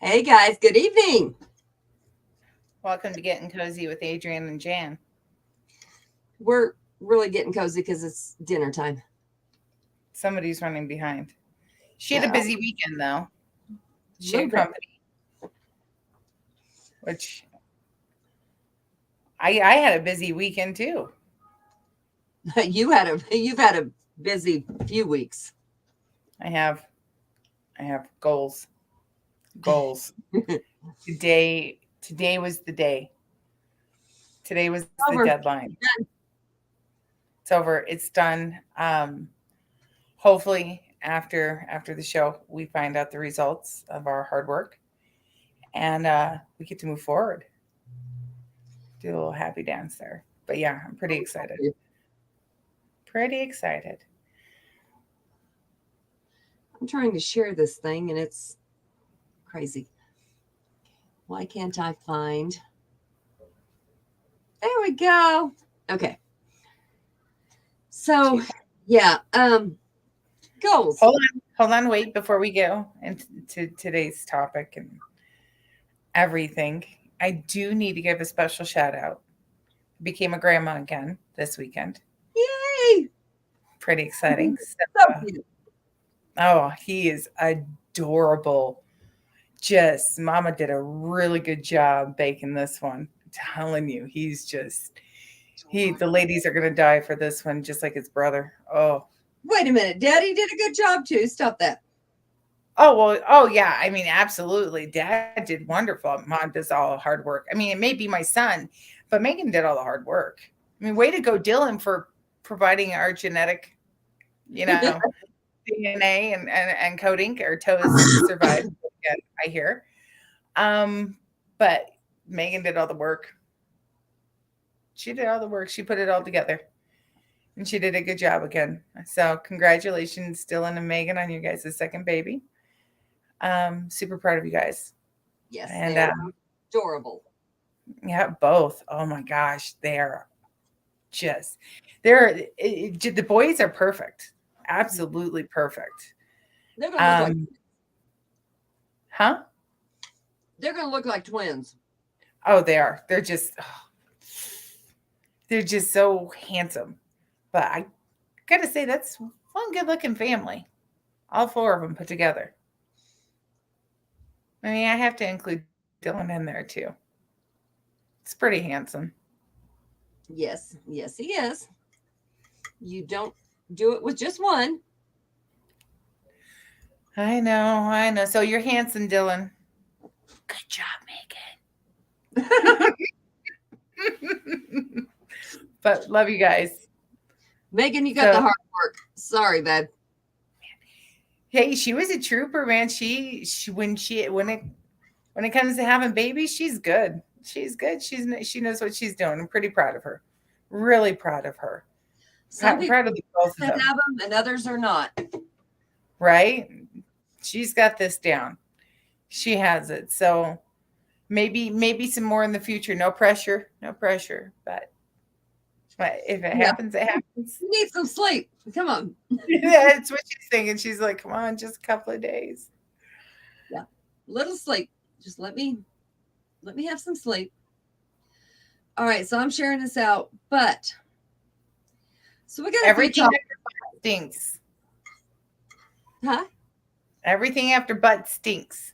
Hey guys, good evening. Welcome to Getting Cozy with Adrienne and Jan. We're really getting cozy because it's dinner time. Somebody's running behind. She had a A busy weekend though. She little had bit. company, which I had a busy weekend too. You've had a busy few weeks. I have I have goals. Goals. Today was the day. Today was the Over. deadline. It's over. It's done. Hopefully after the show we find out the results of our hard work and we get to move forward. Do a little happy dance there. But yeah, I'm pretty excited. Pretty excited. I'm trying to share this thing and it's crazy. Why can't I find? There we go. Okay. So, yeah, goals. Hold on, wait before we go into today's topic and everything. I do need to give a special shout out. Became a grandma again this weekend. Yay! Pretty exciting. So cute. Oh, he is adorable. Just Mama did a really good job baking this one. I'm telling you, the ladies are gonna die for this one, just like his brother. Oh, Wait a minute. Daddy did a good job too. Stop that. oh, well, oh yeah. I mean, absolutely. Dad did wonderful. Mom does all the hard work. I mean, it may be my son, but Megan did all the hard work. I mean, way to go, Dylan, for providing our genetic, you know, DNA and coding. Our toes survived. Yeah, I hear. But Megan did all the work. She did all the work. She put it all together. And she did a good job again. So congratulations, Dylan and Megan, on you guys' second baby. Super proud of you guys. Yes, And they're adorable. yeah, both. Oh my gosh, just the boys are perfect. Absolutely perfect. They're gonna look like Um, huh? they're gonna look like twins. Oh, they are. They're just so handsome. But I gotta say that's one good looking family. All four of them put together. I mean, I have to include Dylan in there too. It's pretty handsome. Yes, yes, he is. You don't do it with just one. I know, I know. So you're handsome, Dylan. Good job, Megan. But love you guys. Megan, you got the So hard work. Sorry, babe. hey, she was a trooper, man. When it comes to having babies, she's good. She's good. She knows what she's doing. I'm pretty proud of her. Really proud of her. Some people Proud of the both of have them. them and others are not. Right? She's got this down. She has it. So maybe some more in the future. No pressure. No pressure. But if it Yeah, happens, it happens. you need some sleep. Come on. That's what she's thinking. She's like, come on, just a couple of days. Yeah, little sleep. Just let me have some sleep. All right, so I'm sharing this out, but so we got a few Everything topics. after butt stinks. Huh? Everything after butt stinks.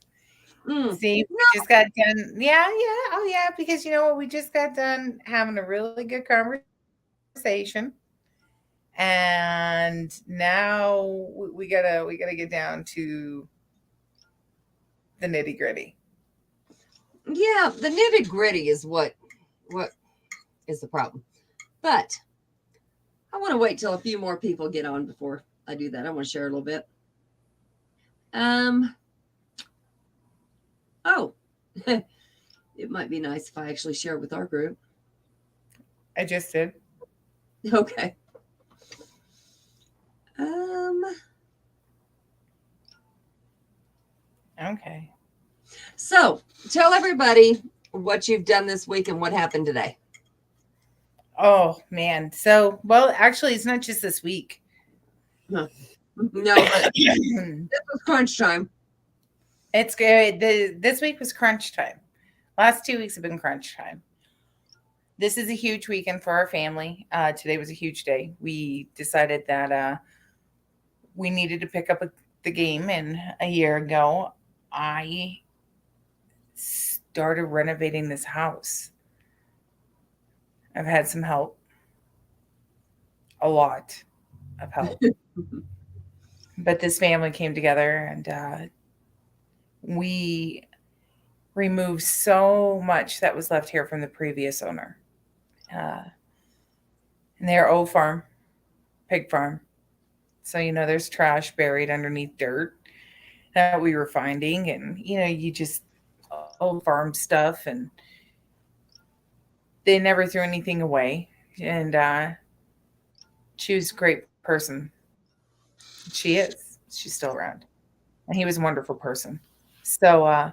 Mm. See, we just got done. Yeah, yeah. Oh, yeah. Because you know what? We just got done having a really good conversation. And now we gotta get down to the nitty gritty. Yeah, the nitty gritty is what is the problem. But I want to wait till a few more people get on before I do that. I want to share a little bit. Um. Oh, it might be nice if I actually share it with our group. I just did. Okay. Um. Okay. So tell everybody what you've done this week and what happened today. Oh man. So well, actually, it's not just this week. Huh. No, but this was crunch time. It's good. This week was crunch time. Last 2 weeks have been crunch time. This is a huge weekend for our family. Today was a huge day. We decided that we needed to pick up the game, and a year ago, I started renovating this house. I've had some help, a lot of help, but this family came together, and we removed so much that was left here from the previous owner. Uh, and their old farm, pig farm. So, there's trash buried underneath dirt that we were finding. And, you just old farm stuff. And they never threw anything away. And she was a great person. She is. She's still around. And he was a wonderful person. So,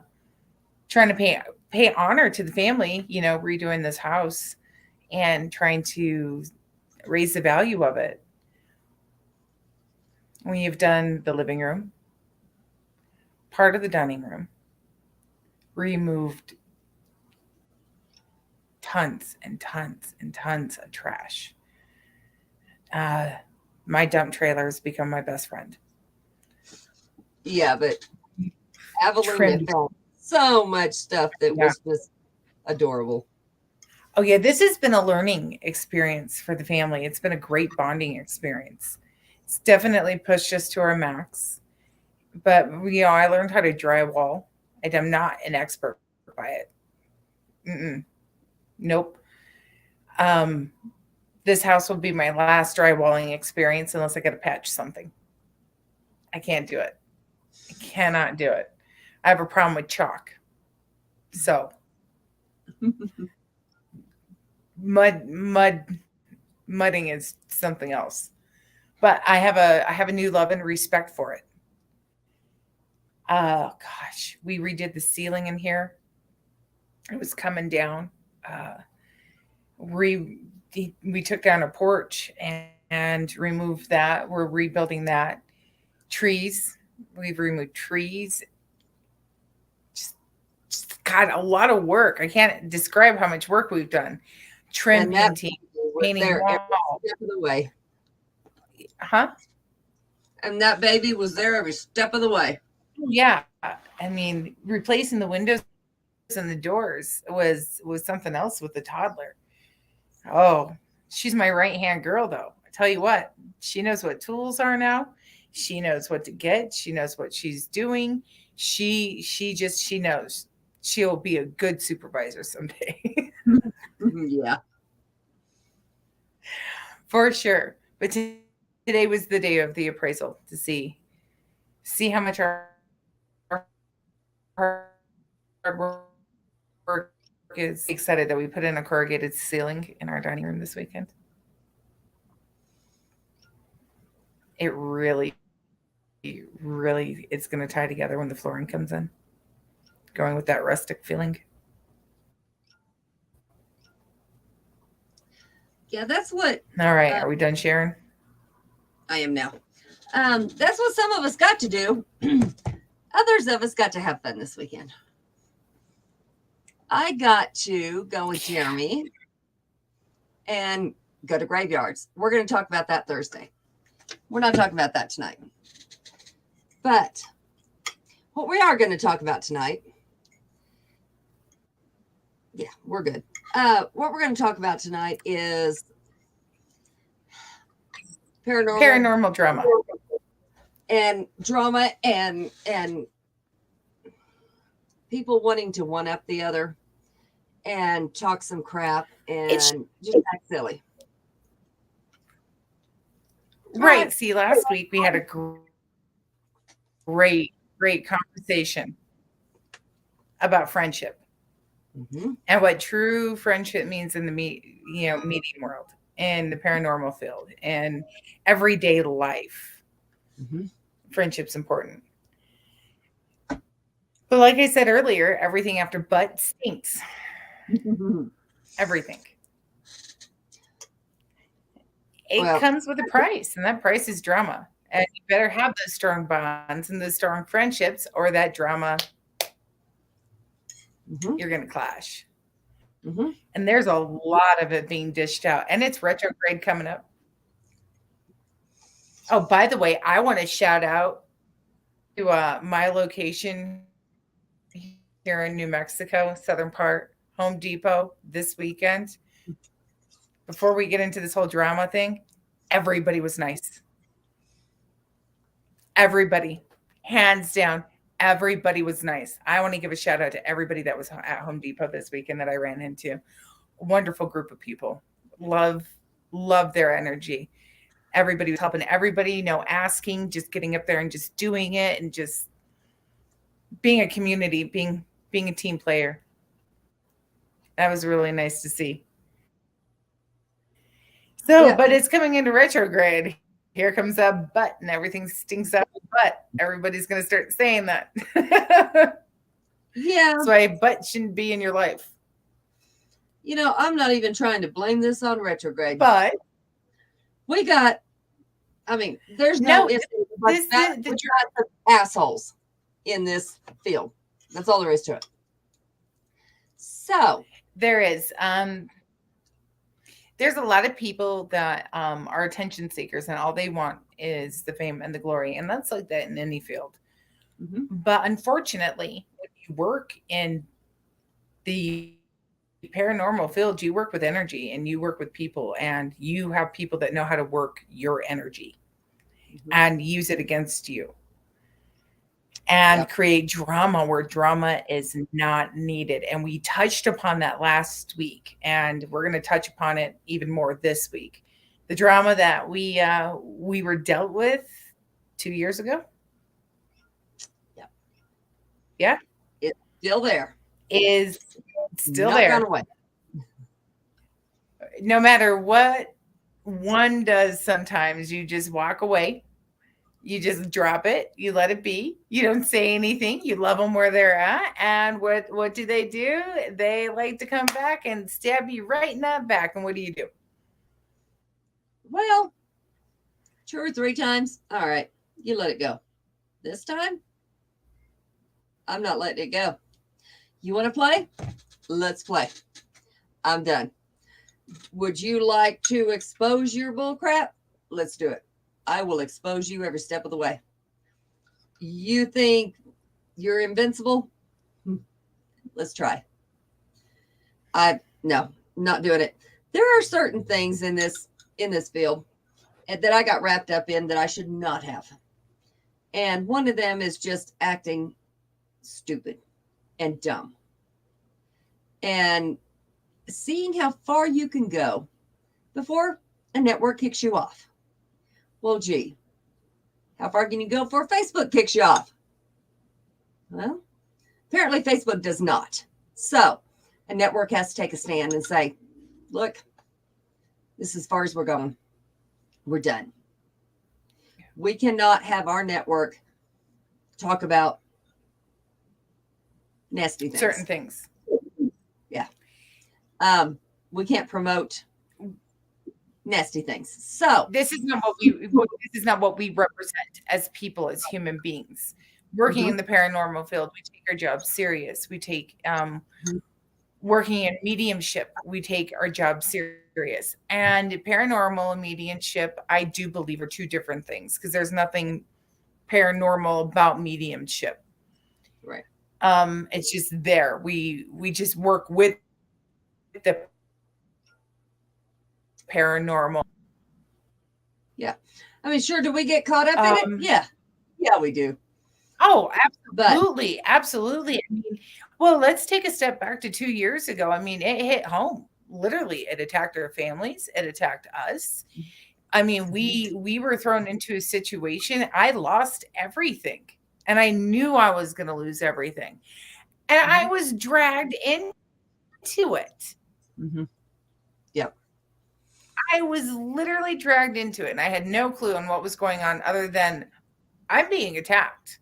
trying to pay honor to the family, redoing this house and trying to raise the value of it. We've done the living room, part of the dining room, removed tons and tons and tons of trash. Uh, my dump trailer has become my best friend. Yeah, but Evelyn Trimmed. found so much stuff that Yeah. was just adorable. Oh, yeah, this has been a learning experience for the family. It's been a great bonding experience. It's definitely pushed us to our max. But, I learned how to drywall, and I'm not an expert by it. Mm-mm. Nope. Um, this house will be my last drywalling experience unless I got to patch something. I can't do it. I cannot do it. I have a problem with chalk. So mudding is something else. But I have a new love and respect for it. Gosh, we redid the ceiling in here. It was coming down. Uh, we took down a porch and removed that. We're rebuilding that. Trees. We've removed trees. Just got a lot of work. I can't describe how much work we've done. Trim And that painting, was painting there every walls. step of the way. Huh? And that baby was there every step of the way. Yeah. I mean, replacing the windows and the doors was something else with the toddler. Oh, she's my right-hand girl though. I tell you what, she knows what tools are now. She knows what to get. She knows what she's doing. She knows. She'll be a good supervisor someday. Yeah. For sure. But today was the day of the appraisal to see how much our hard work is. Excited that we put in a corrugated ceiling in our dining room this weekend. It really it's going to tie together when the flooring comes in, going with that rustic feeling. Yeah, that's what All right, are we done sharing? I am now. That's what some of us got to do. Others of us got to have fun this weekend. I got to go with Jeremy and go to graveyards. We're going to talk about that Thursday. We're not talking about that tonight. But what we are going to talk about tonight, yeah, we're good. What we're going to talk about tonight is Paranormal drama. And drama and people wanting to one up the other and talk some crap and just act silly. Right. See, last week we had a great conversation about friendship and what true friendship means in the meeting world, in the paranormal field, and everyday life. Friendship's important. But like I said earlier, everything after but stinks. Everything. It comes with a price, and that price is drama. And you better have those strong bonds and those strong friendships, or that drama, Mm-hmm. you're going to clash. Mm-hmm. And there's a lot of it being dished out. And it's retrograde coming up. Oh, by the way, I want to shout out to my location here in New Mexico, southern part, Home Depot this weekend. Before we get into this whole drama thing, everybody was nice. Everybody, hands down, everybody was nice. I want to give a shout out to everybody that was at Home Depot this weekend that I ran into. Wonderful group of people. Love, love their energy. Everybody was helping everybody, no asking, just getting up there and just doing it and just being a community, being a team player. That was really nice to see. So, Yeah. but it's coming into retrograde. Here comes that butt, and everything stinks out of butt. Everybody's going to start saying that. Yeah. That's why butt shouldn't be in your life. I'm not even trying to blame this on retrograde. But we got, there's no this, we got some assholes in this field. That's all there is to it. So there is. There's a lot of people that are attention seekers, and all they want is the fame and the glory, and that's like that in any field. Mm-hmm. But unfortunately, when you work in the paranormal field, you work with energy, and you work with people, and you have people that know how to work your energy and use it against you, and create drama where drama is not needed. And we touched upon that last week, and we're going to touch upon it even more this week. The drama that we were dealt with 2 years ago. Yeah. It's still there. Is still not there. Gone away. No matter what one does, sometimes you just walk away. You just drop it. You let it be. You don't say anything. You love them where they're at. And what do? They like to come back and stab you right in that back. And what do? Well, 2 or 3 times. All right. You let it go. This time, I'm not letting it go. You want to play? Let's play. I'm done. Would you like to expose your bullcrap? Let's do it. I will expose you every step of the way. You think you're invincible? Let's try. No, not doing it. There are certain things in this field that I got wrapped up in that I should not have. And one of them is just acting stupid and dumb. And seeing how far you can go before a network kicks you off. Well, gee, how far can you go before Facebook kicks you off? Well, apparently Facebook does not. So a network has to take a stand and say, look, this is as far as we're going. We're done. We cannot have our network talk about nasty things. Certain things. Yeah. We can't promote nasty things. So this is not what we represent as people, as human beings working in the paranormal field. We take our job serious. We take working in mediumship, we take our job serious. And paranormal and mediumship, I do believe, are two different things, because there's nothing paranormal about mediumship. Right. It's just there. We just work with the paranormal. Yeah. Sure, do we get caught up in it? Yeah. Yeah, we do. Oh, absolutely. Absolutely. Well, let's take a step back to 2 years ago. It hit home. Literally, it attacked our families. It attacked us. We were thrown into a situation. I lost everything, and I knew I was going to lose everything. And I was dragged into it. Mm-hmm. Yep. I was literally dragged into it, and I had no clue on what was going on other than I'm being attacked.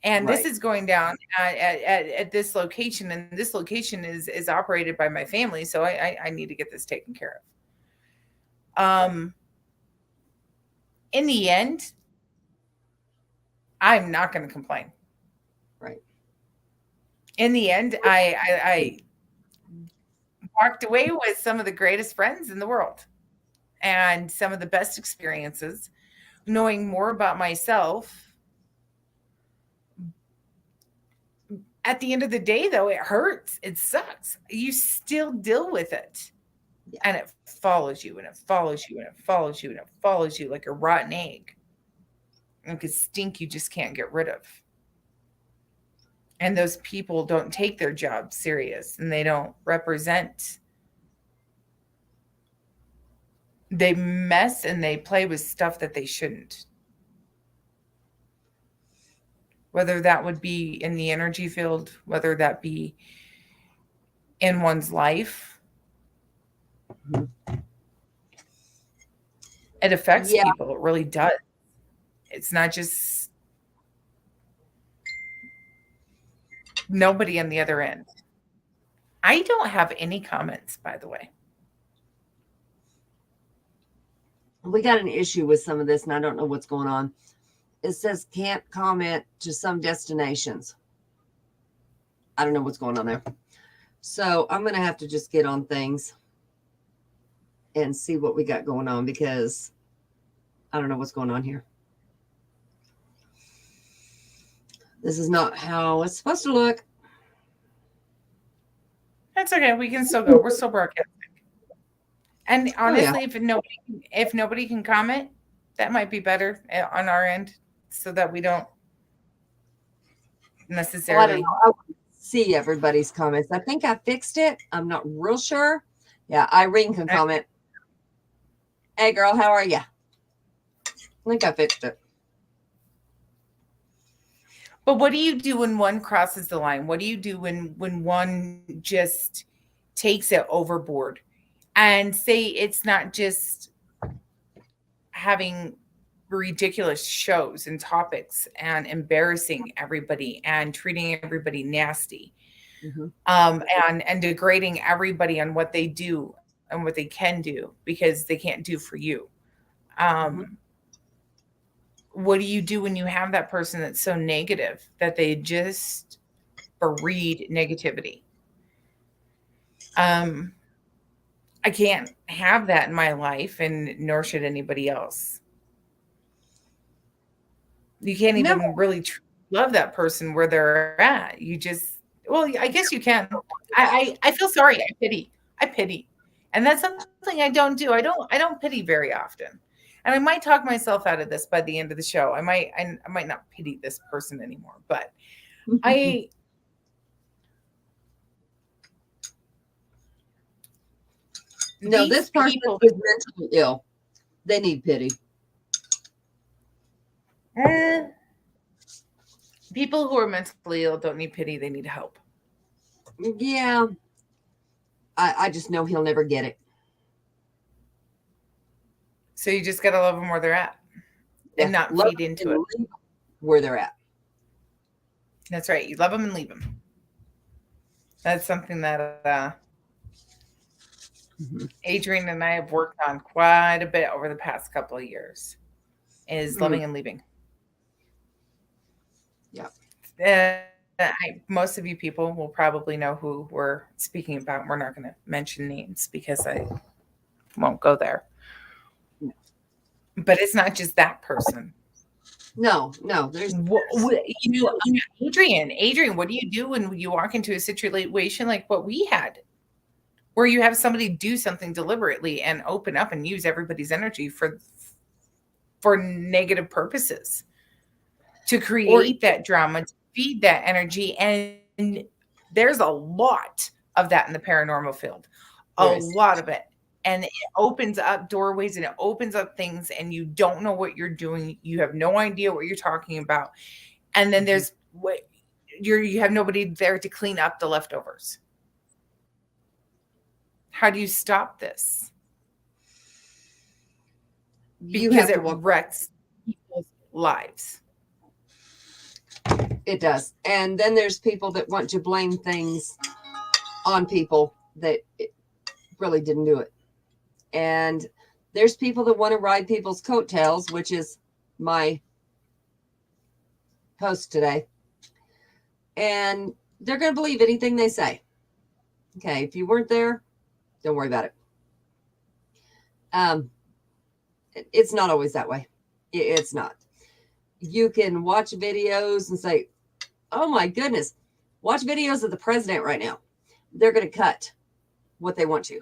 And this is going down at this location, and this location is operated by my family, so I need to get this taken care of. in the end, I'm not going to complain. Right. In the end, I walked away with some of the greatest friends in the world and some of the best experiences, knowing more about myself. At the end of the day, though, it hurts. It sucks. You still deal with it. Yeah. And it follows you and it follows you and it follows you and it follows you like a rotten egg. Like a stink you just can't get rid of. And those people don't take their job serious and they don't represent. They mess and they play with stuff that they shouldn't. Whether that would be in the energy field, whether that be in one's life. It affects Yeah. people. It really does. It's not just nobody on the other end. I don't have any comments, by the way. We got an issue with some of this, and I don't know what's going on. It says can't comment to some destinations. I don't know what's going on there. So I'm going to have to just get on things and see what we got going on because I don't know what's going on here. This is not how it's supposed to look. That's okay. We can still go. We're still broadcasting. And honestly, if nobody can comment, that might be better on our end, so that we don't necessarily. I don't know. I want to see everybody's comments. I think I fixed it. I'm not real sure. Yeah, Irene can comment. Hey, girl, how are you? I think I fixed it. But what do you do when one crosses the line? What do you do when one just takes it overboard? And say it's not just having ridiculous shows and topics and embarrassing everybody and treating everybody nasty, and degrading everybody on what they do and what they can do because they can't do for you. What do you do when you have that person that's so negative that they just breed negativity? I can't have that in my life, and nor should anybody else. You can't even really love that person where they're at. You just, well, I guess you can. I feel sorry. I pity. And that's something I don't do. I don't pity very often. And I might talk myself out of this by the end of the show. I might not pity this person anymore, but No, this person is mentally ill. They need pity. People who are mentally ill don't need pity. They need help. Yeah. I just know he'll never get it. So you just got to love them where they're at and not feed into it. Where they're at. That's right. You love them and leave them. That's something that Adrienne and I have worked on quite a bit over the past couple of years, is loving and leaving. Yeah. Most of you people will probably know who we're speaking about. We're not going to mention names because I won't go there. No. But it's not just that person. No. There's Adrienne, what do you do when you walk into a situation like what we had, where you have somebody do something deliberately and open up and use everybody's energy for negative purposes, to create that drama, to feed that energy? And there's a lot of that in the paranormal field, lot of it. And it opens up doorways and it opens up things, and you don't know what you're doing. You have no idea what you're talking about. And then there's you have nobody there to clean up the leftovers. How do you stop this? Because it wrecks people's lives. It does. And then there's people that want to blame things on people that really didn't do it. And There's people that want to ride people's coattails, which is my post today. And they're going to believe anything they say. Okay, if you weren't there, don't worry about it. Um, it's not always that way. It's not. You can watch videos and say, oh my goodness, watch videos of the president right now. They're going to cut what they want to.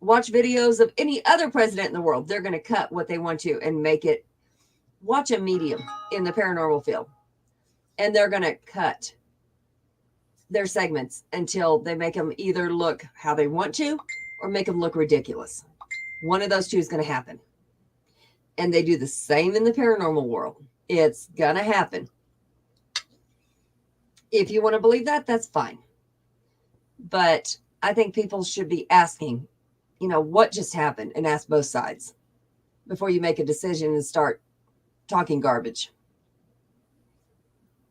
Watch videos of any other president in the world. They're going to cut what they want to and make it. Watch a medium in the paranormal field, and they're going to cut their segments until they make them either look how they want to or make them look ridiculous. One of those two is going to happen. And they do the same in the paranormal world. It's going to happen. If you want to believe that, that's fine. But I think people should be asking, what just happened, and ask both sides before you make a decision and start talking garbage.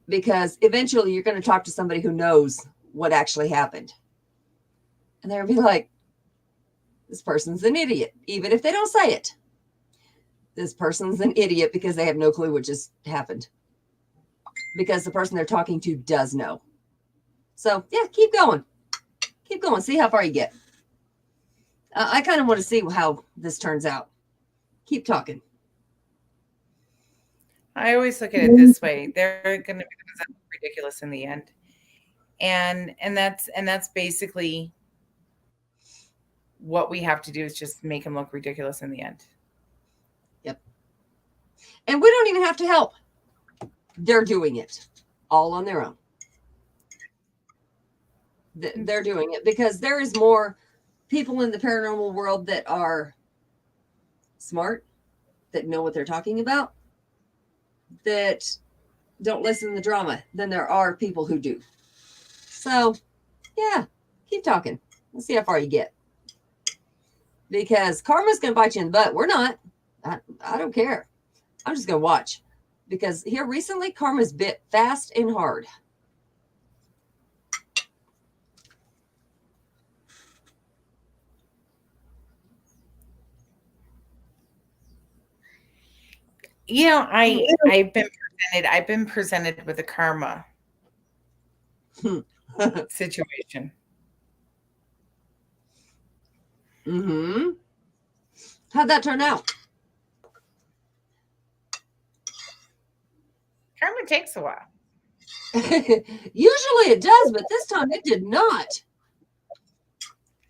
Because eventually you're going to talk to somebody who knows what actually happened. And they'll be like, this person's an idiot, even if they don't say it. This person's an idiot because they have no clue what just happened. Because the person they're talking to does know. So, yeah, keep going. Keep going. See how far you get. I kind of want to see how this turns out. Keep talking. I always look at it this way. They're going to be ridiculous in the end. And that's basically what we have to do, is just make them look ridiculous in the end. Yep. And we don't even have to help. They're doing it all on their own. They're doing it because there is more people in the paranormal world that are smart, that know what they're talking about, that don't listen to the drama than there are people who do. So, yeah, keep talking. Let's see how far you get. Because karma's going to bite you in the butt. We're not. I don't care. I'm just going to watch. Because here recently, karma's bit fast and hard. I've been presented with a karma situation. Mm-hmm. How'd that turn out? Karma takes a while. Usually it does, but this time it did not.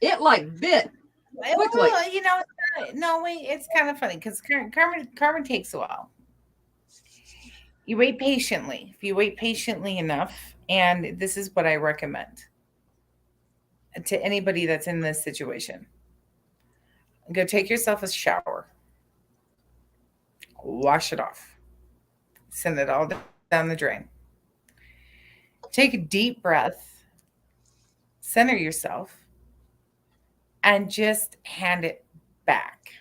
It bit quickly. Well, it's kind of funny because karma takes a while. You wait patiently. If you wait patiently enough, and this is what I recommend to anybody that's in this situation. Go take yourself a shower. Wash it off. Send it all down the drain. Take a deep breath. Center yourself. And just hand it back.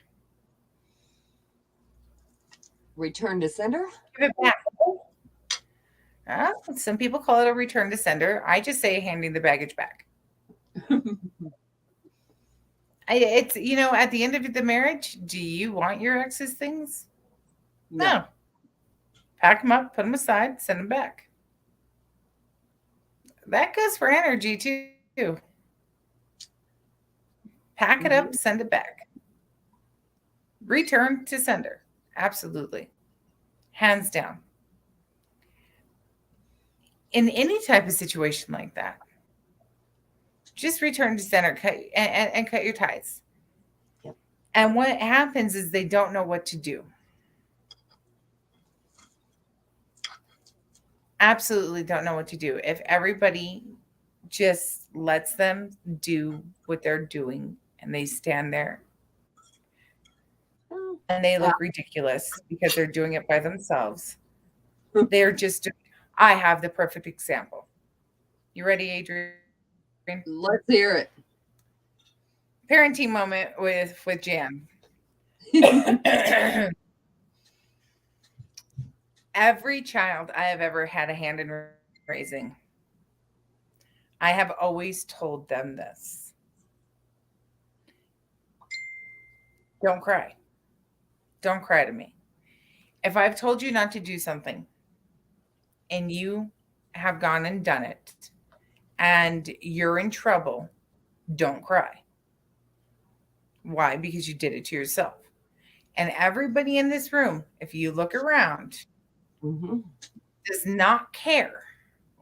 Return to sender? Give it back. Some people call it a return to sender. I just say handing the baggage back. It's at the end of the marriage, do you want your ex's things? No. Pack them up, put them aside, send them back. That goes for energy too. Pack it up, send it back. Return to sender. Absolutely. Hands down. In any type of situation like that, just return to sender and cut your ties. Yep. And what happens is they don't know what to do. Absolutely don't know what to do. If everybody just lets them do what they're doing and they stand there and they look ridiculous because they're doing it by themselves. They're just, I have the perfect example. You ready, Adrienne? Let's hear it. Parenting moment with Jan. Every child I have ever had a hand in raising, I have always told them this. Don't cry. Don't cry to me. If I've told you not to do something and you have gone and done it and you're in trouble, don't cry. Why? Because you did it to yourself. And everybody in this room, if you look around, Mm-hmm. does not care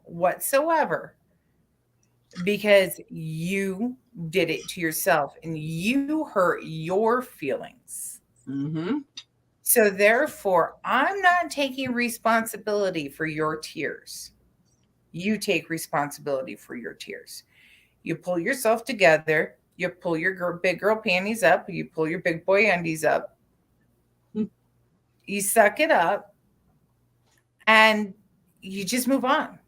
whatsoever because you did it to yourself and you hurt your feelings. Mm-hmm. So, therefore, I'm not taking responsibility for your tears. You take responsibility for your tears. You pull yourself together. You pull your big girl panties up. You pull your big boy undies up. You suck it up and you just move on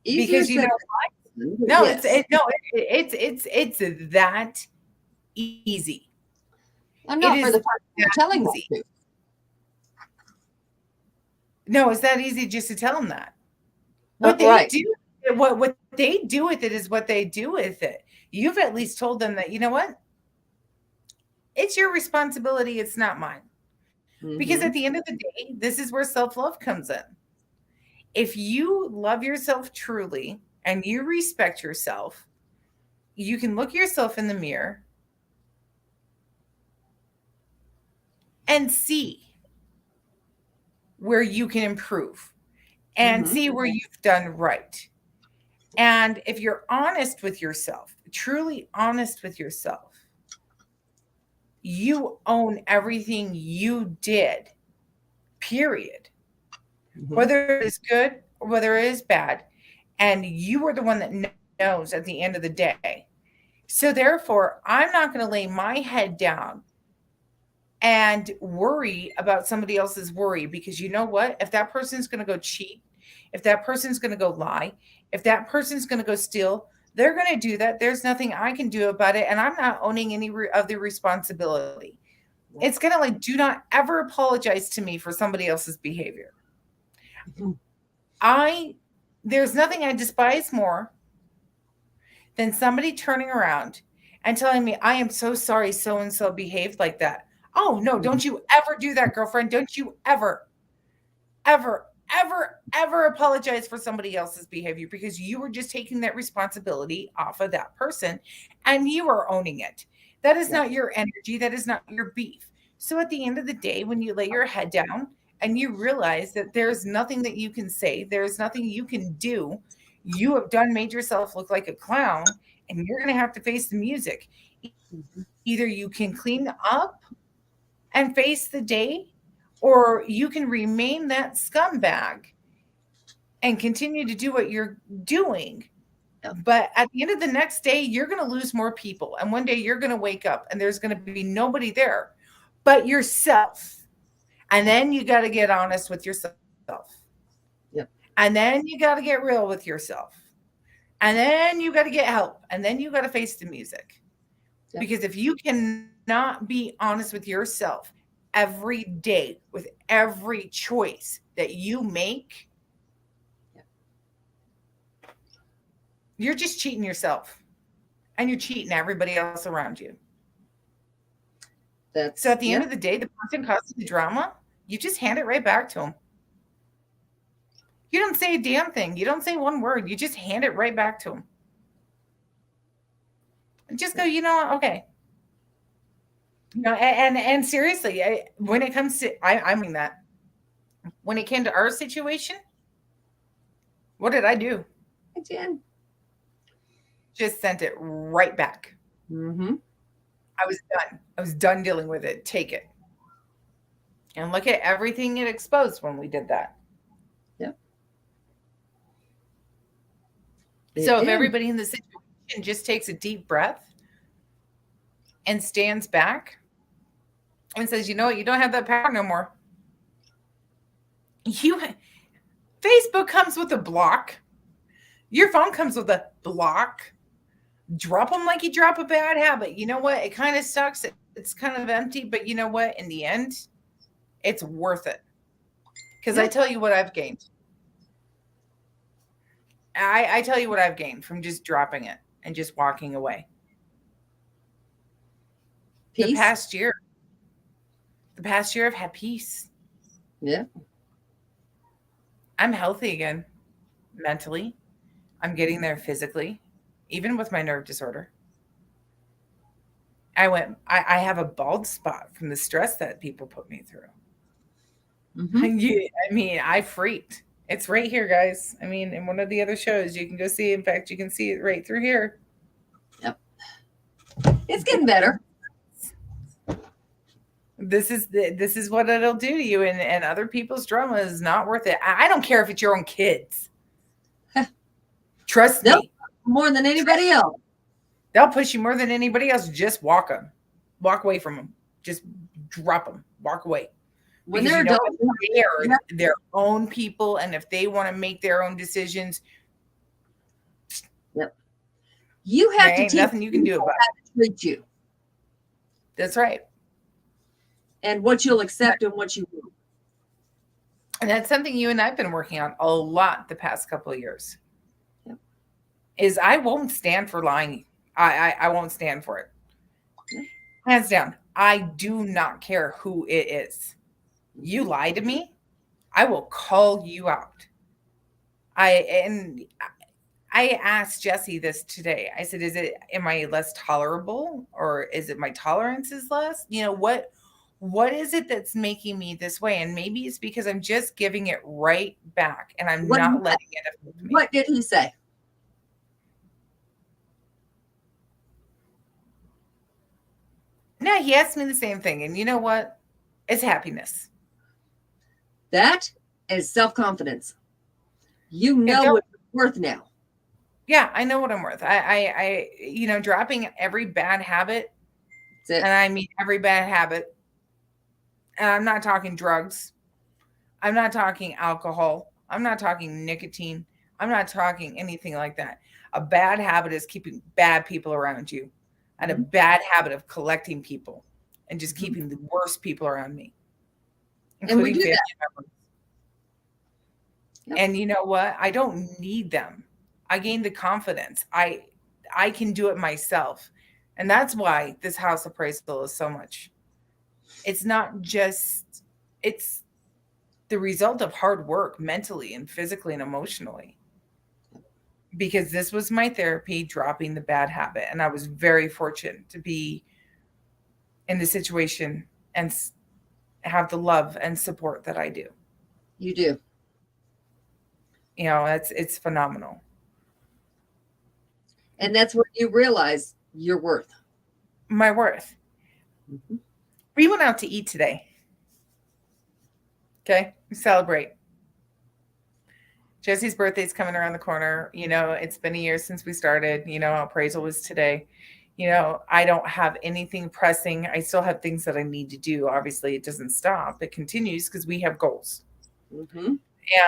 Easier because you said know than done, but no, yes. it's that easy. I'm It not for is the person that you're telling that easy. to. No, it's that easy just to tell them that. Oh, What they right. do, what they do with it is what they do with it. You've at least told them that, you know what? It's your responsibility. It's not mine. Because Mm-hmm. at the end of the day, this is where self love comes in. If you love yourself truly and you respect yourself, you can look yourself in the mirror and see where you can improve and Mm-hmm. see where you've done right. And if you're honest with yourself, truly honest with yourself, you own everything you did, period. Mm-hmm. Whether it is good or whether it is bad. And you are the one that knows at the end of the day. So, therefore, I'm not going to lay my head down and worry about somebody else's worry because you know what? If that person's going to go cheat, if that person's going to go lie, if that person's going to go steal, they're going to do that. There's nothing I can do about it. And I'm not owning any of the responsibility. It's going to like, do not ever apologize to me for somebody else's behavior. I, there's nothing I despise more than somebody turning around and telling me, I am so sorry so and so behaved like that. Oh, no, Mm-hmm. don't you ever do that, girlfriend. Don't you ever, ever, ever apologize for somebody else's behavior because you were just taking that responsibility off of that person and you are owning it. That is Yeah. not your energy. That is not your beef. So at the end of the day, when you lay your head down and you realize that there's nothing that you can say, there's nothing you can do, you have done made yourself look like a clown and you're going to have to face the music. Either you can clean up and face the day, or you can remain that scumbag and continue to do what you're doing. But at the end of the next day, you're going to lose more people. And one day you're going to wake up and there's going to be nobody there but yourself. And then you got to get honest with yourself. Yep. And then you got to get real with yourself. And then you got to get help. And then you got to face the music. Yep. Because if you cannot be honest with yourself every day with every choice that you make, Yep. you're just cheating yourself and you're cheating everybody else around you. So That's at the end yeah. of the day, the person causing the drama, you just hand it right back to them. You don't say a damn thing. You don't say one word. You just hand it right back to them. And just go, you know what? Okay. No, and seriously, when it comes to, I mean that when it came to our situation, what did I do? Hey, Jen. Just sent it right back. Mm-hmm. I was done. I was done dealing with it. Take it. And look at everything it exposed when we did that. Yep. So It if did. everybody in the situation just takes a deep breath and stands back and says, you know what, you don't have that power no more. You Facebook comes with a block. Your phone comes with a block. Drop them like you drop a bad habit. You know what? It kind of sucks. It's kind of empty, but you know what? In the end, it's worth it. Because I Yep. tell you what I've gained. I tell you what I've gained from just dropping it and just walking away. The Peace. past year I've had peace. Yeah. I'm healthy again mentally. I'm getting there physically, even with my nerve disorder. I have a bald spot from the stress that people put me through. Mm-hmm. I mean, I freaked. It's right here, guys. I mean, in one of the other shows, you can go see. In fact, you can see it right through here. Yep. It's getting better. This is what it'll do to you, and other people's drama is not worth it. I don't care if it's your own kids. Trust Nope. me, More than anybody else. they'll push you more than anybody else. Just walk away from them. Just drop them, walk away. When Because they're you know adults, they are their own people, and if they want to make their own decisions, yep. You have there to ain't teach nothing you can do people about how to treat you it. That's right. and what you'll accept and what you won't. And that's something you and I've been working on a lot the past couple of years. Yep. Is I won't stand for lying. I won't stand for it. Yep. Hands down. I do not care who it is. You lie to me, I will call you out. I asked Jesse this today. I said, am I less tolerable, or is it my tolerance is less? You know, what is it that's making me this way? And maybe it's because I'm just giving it right back and I'm not letting it affect me. What did he say? No, he asked me the same thing. And you know what? It's happiness. That is self-confidence. You know what you're worth now. Yeah, I know what I'm worth. I dropping every bad habit, That's it. and I mean every bad habit. And I'm not talking drugs. I'm not talking alcohol. I'm not talking nicotine. I'm not talking anything like that. A bad habit is keeping bad people around you. I had a bad habit of collecting people and just keeping the worst people around me, including family members. Yep. And you know what? I don't need them. I gained the confidence. I can do it myself. And that's why this house appraisal is so much. It's not just, it's the result of hard work mentally and physically and emotionally. Because this was my therapy, dropping the bad habit. And I was very fortunate to be in the situation and have the love and support that I do. You do. You know, it's phenomenal. And that's where you realize your worth. My worth. Mm-hmm. We went out to eat today. Okay, we celebrate. Jesse's birthday's coming around the corner. You know, it's been a year since we started. You know, appraisal was today. You know, I don't have anything pressing. I still have things that I need to do. Obviously, it doesn't stop. It continues because we have goals. Mm-hmm.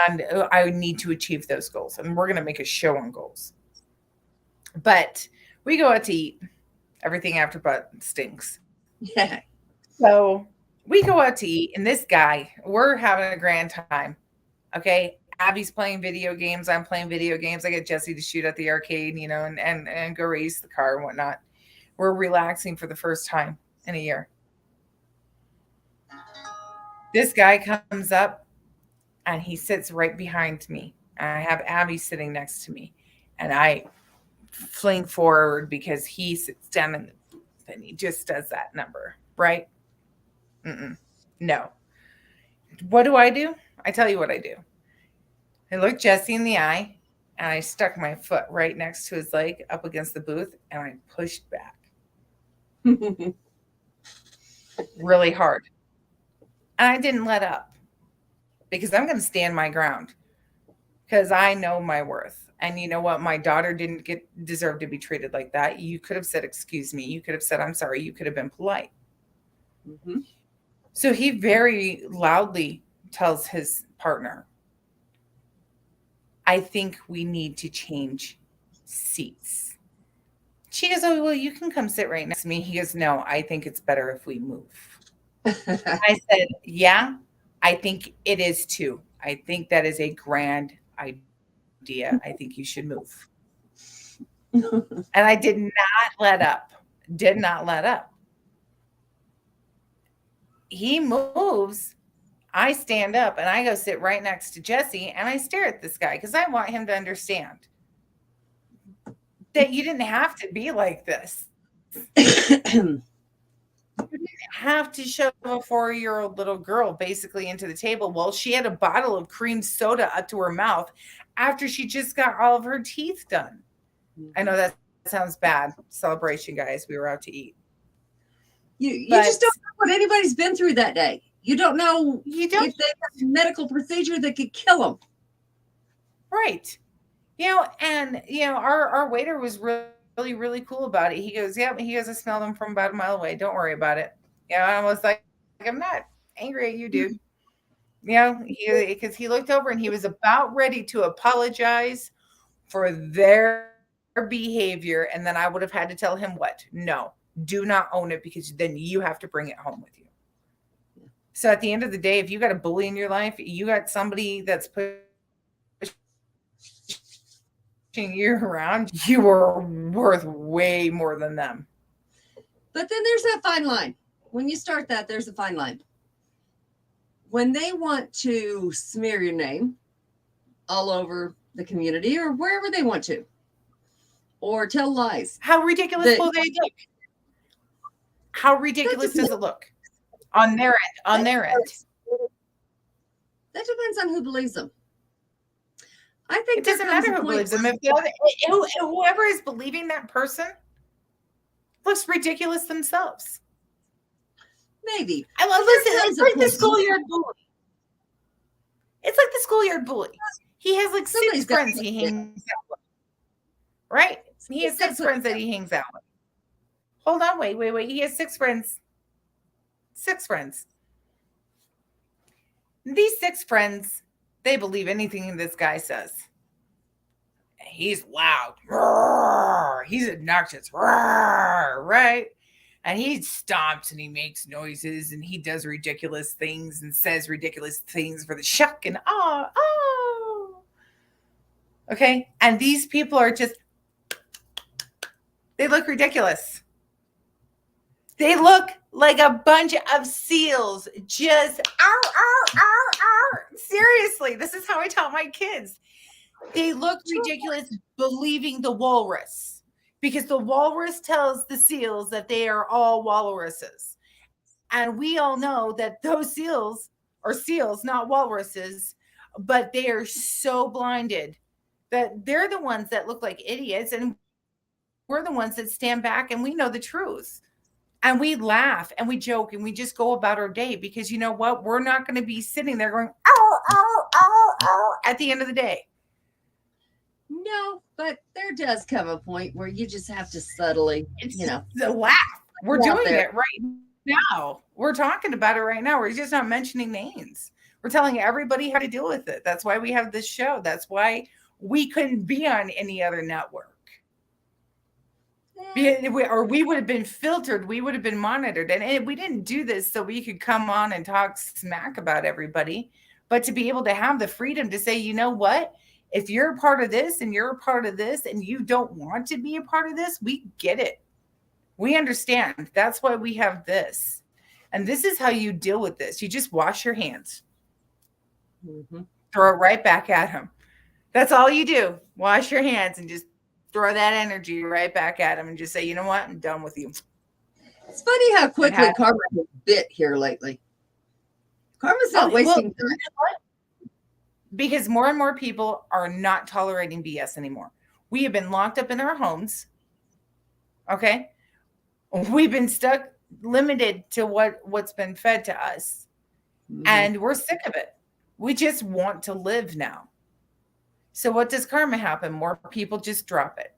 And I need to achieve those goals. And we're going to make a show on goals. But we go out to eat. Everything after butt stinks. Yeah. So we go out to eat. And this guy, we're having a grand time. Okay. Abby's playing video games. I'm playing video games. I get Jesse to shoot at the arcade, you know, and go race the car and whatnot. We're relaxing for the first time in a year. This guy comes up and he sits right behind me. I have Abby sitting next to me. And I fling forward because he sits down in the booth and he just does that number, right? No. What do? I tell you what I do. I looked Jesse in the eye and I stuck my foot right next to his leg up against the booth and I pushed back. Really hard. And I didn't let up because I'm going to stand my ground because I know my worth. And you know what? My daughter didn't deserve to be treated like that. You could have said, excuse me. You could have said, I'm sorry. You could have been polite. Mm-hmm. So he very loudly tells his partner, I think we need to change seats. She goes, oh, well, you can come sit right next to me. He goes, no, I think it's better if we move. I said, yeah, I think it is too. I think that is a grand idea. I think you should move. And I did not let up. he moves. I stand up and I go sit right next to Jesse and I stare at this guy because I want him to understand that you didn't have to be like this. Have to shove a 4-year-old little girl basically into the table. Well, she had a bottle of cream soda up to her mouth after she just got all of her teeth done. I know that sounds bad. Celebration, guys. We were out to eat. You just don't know what anybody's been through that day. You don't know if they have a medical procedure that could kill them. Right. And our waiter was really, really cool about it. He goes, yeah, he goes, I smelled him from about a mile away. Don't worry about it. I was like, I'm not angry at you, dude. Because he looked over and he was about ready to apologize for their behavior. And then I would have had to tell him what? No, do not own it because then you have to bring it home with you. So at the end of the day, if you got a bully in your life, you got somebody that's pushing you around, you are worth way more than them. But then there's that fine line. When you start that, there's a fine line. When they want to smear your name all over the community or wherever they want to, or tell lies. How ridiculous will they look? How ridiculous does it look on their end? On their end. That depends on who believes them. I think it doesn't matter who believes them. If whoever is believing that person looks ridiculous themselves. Maybe. Listen, it's like the schoolyard bully. It's like the schoolyard bully. He has like 6 friends he hangs out with. Right? He has 6 friends that he hangs out with. Hold on, wait. He has 6 friends. 6 friends. These 6 friends, they believe anything this guy says. He's loud. Roar. He's obnoxious. Roar. Right? And he stomps and he makes noises and he does ridiculous things and says ridiculous things for the shuck and oh. Okay? And these people are just, they look ridiculous. They look like a bunch of seals just, seriously, this is how I taught my kids. They look ridiculous believing the walrus because the walrus tells the seals that they are all walruses. And we all know that those seals are seals, not walruses, but they are so blinded that they're the ones that look like idiots. And we're the ones that stand back and we know the truth. And we laugh and we joke and we just go about our day because you know what? We're not going to be sitting there going, at the end of the day. No, but there does come a point where you just have to subtly, laugh. We're doing it right now. We're talking about it right now. We're just not mentioning names. We're telling everybody how to deal with it. That's why we have this show. That's why we couldn't be on any other network. Or we would have been filtered. We would have been monitored. And we didn't do this so we could come on and talk smack about everybody, but to be able to have the freedom to say, you know what? If you're a part of this and you're a part of this and you don't want to be a part of this, we get it. We understand. That's why we have this. And this is how you deal with this. You just wash your hands. Mm-hmm. Throw it right back at him. That's all you do. Wash your hands and just throw that energy right back at him and just say, you know what? I'm done with you. It's funny how quickly karma has bit here lately. Karma's not wasting time. Because more and more people are not tolerating BS anymore. We have been locked up in our homes. Okay? We've been stuck, limited to what's been fed to us. Mm-hmm. And we're sick of it. We just want to live now. So what does karma happen? More people just drop it.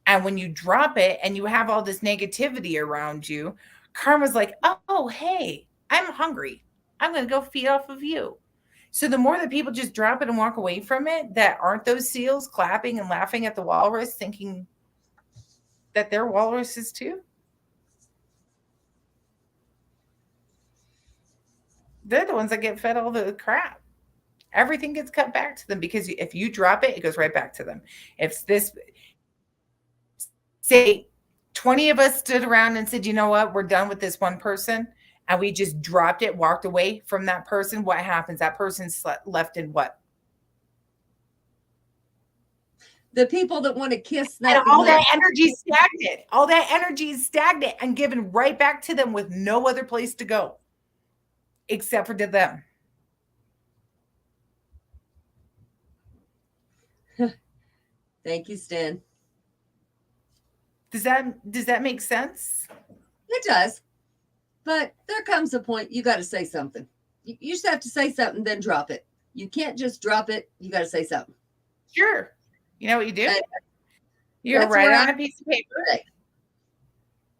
And when you drop it and you have all this negativity around you, karma's like, oh, hey, I'm hungry. I'm going to go feed off of you. So the more that people just drop it and walk away from it, that aren't those seals clapping and laughing at the walrus, thinking that they're walruses too. They're the ones that get fed all the crap. Everything gets cut back to them because if you drop it, it goes right back to them. If this, say 20 of us stood around and said, you know what, we're done with this one person. and we just dropped it, walked away from that person, what happens? That person's left in what? The people that want to kiss And that all behind. that energy is stagnant. All that energy is stagnant and given right back to them with no other place to go except for to them. Thank you, Stan. Does that make sense? It does. But there comes a point you got to say something. You just have to say something, then drop it. You can't just drop it. You got to say something. Sure. You know what you do? And You that's write where it I on a piece of paper. say,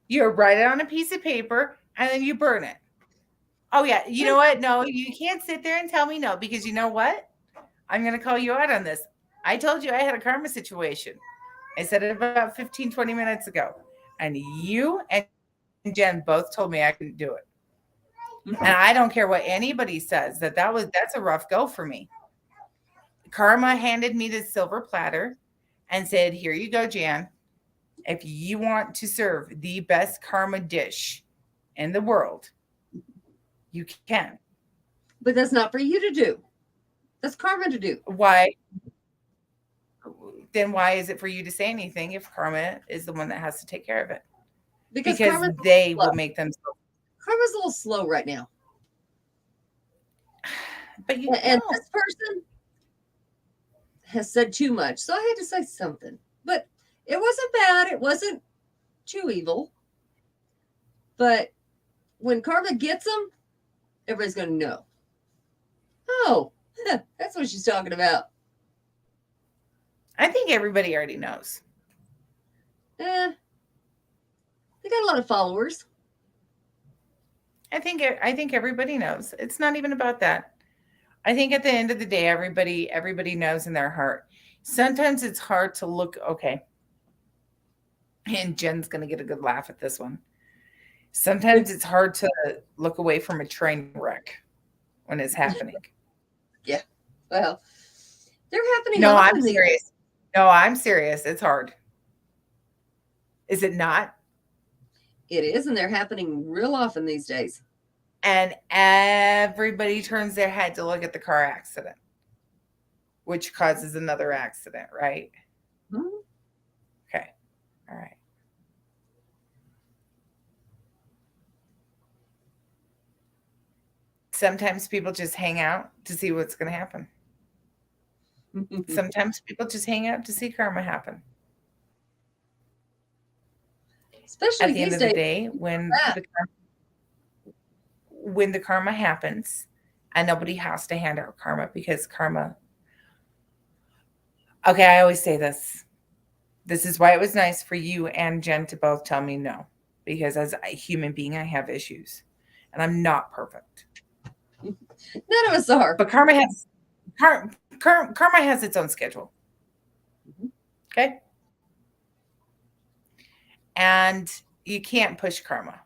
You write it on a piece of paper and then you burn it. Oh yeah. You know what? No, you can't sit there and tell me no, because you know what? I'm going to call you out on this. I told you I had a karma situation. I said it about 15, 20 minutes ago. And you and Jen both told me I couldn't do it. And I don't care what anybody says, that's a rough go for me. Karma handed me the silver platter and said, "Here you go, Jan. If you want to serve the best karma dish in the world, you can." but that's not for you to do. That's karma to do. Why? Then why is it for you to say anything if karma is the one that has to take care of it? Because Because karma's they will make themselves. karma's a little slow right now. But you And know, this person has said too much. So I had to say something. But it wasn't bad. It wasn't too evil. But when karma gets them, everybody's going to know. Oh, that's what she's talking about. I think everybody already knows. Eh, they got a lot of followers. I think everybody knows. It's not even about that. I think at the end of the day, everybody knows in their heart. Sometimes it's hard to look. Okay, and Jen's gonna get a good laugh at this one. Sometimes it's hard to look away from a train wreck when it's happening. Yeah. Well, they're happening No, I'm often. serious. No, I'm serious. It's hard. Is it not? It is, and they're happening real often these days. And everybody turns their head to look at the car accident, which causes another accident, right? Hmm? Okay. All right. Sometimes people just hang out to see what's going to happen. Sometimes people just hang out to see karma happen. Especially At the end these of the days. day, when the karma happens, and nobody has to hand out karma, because karma. Okay, I always say this. This is why it was nice for you and Jen to both tell me no, because as a human being, I have issues, and I'm not perfect. None of us are. But karma has its own schedule. Okay? And you can't push karma.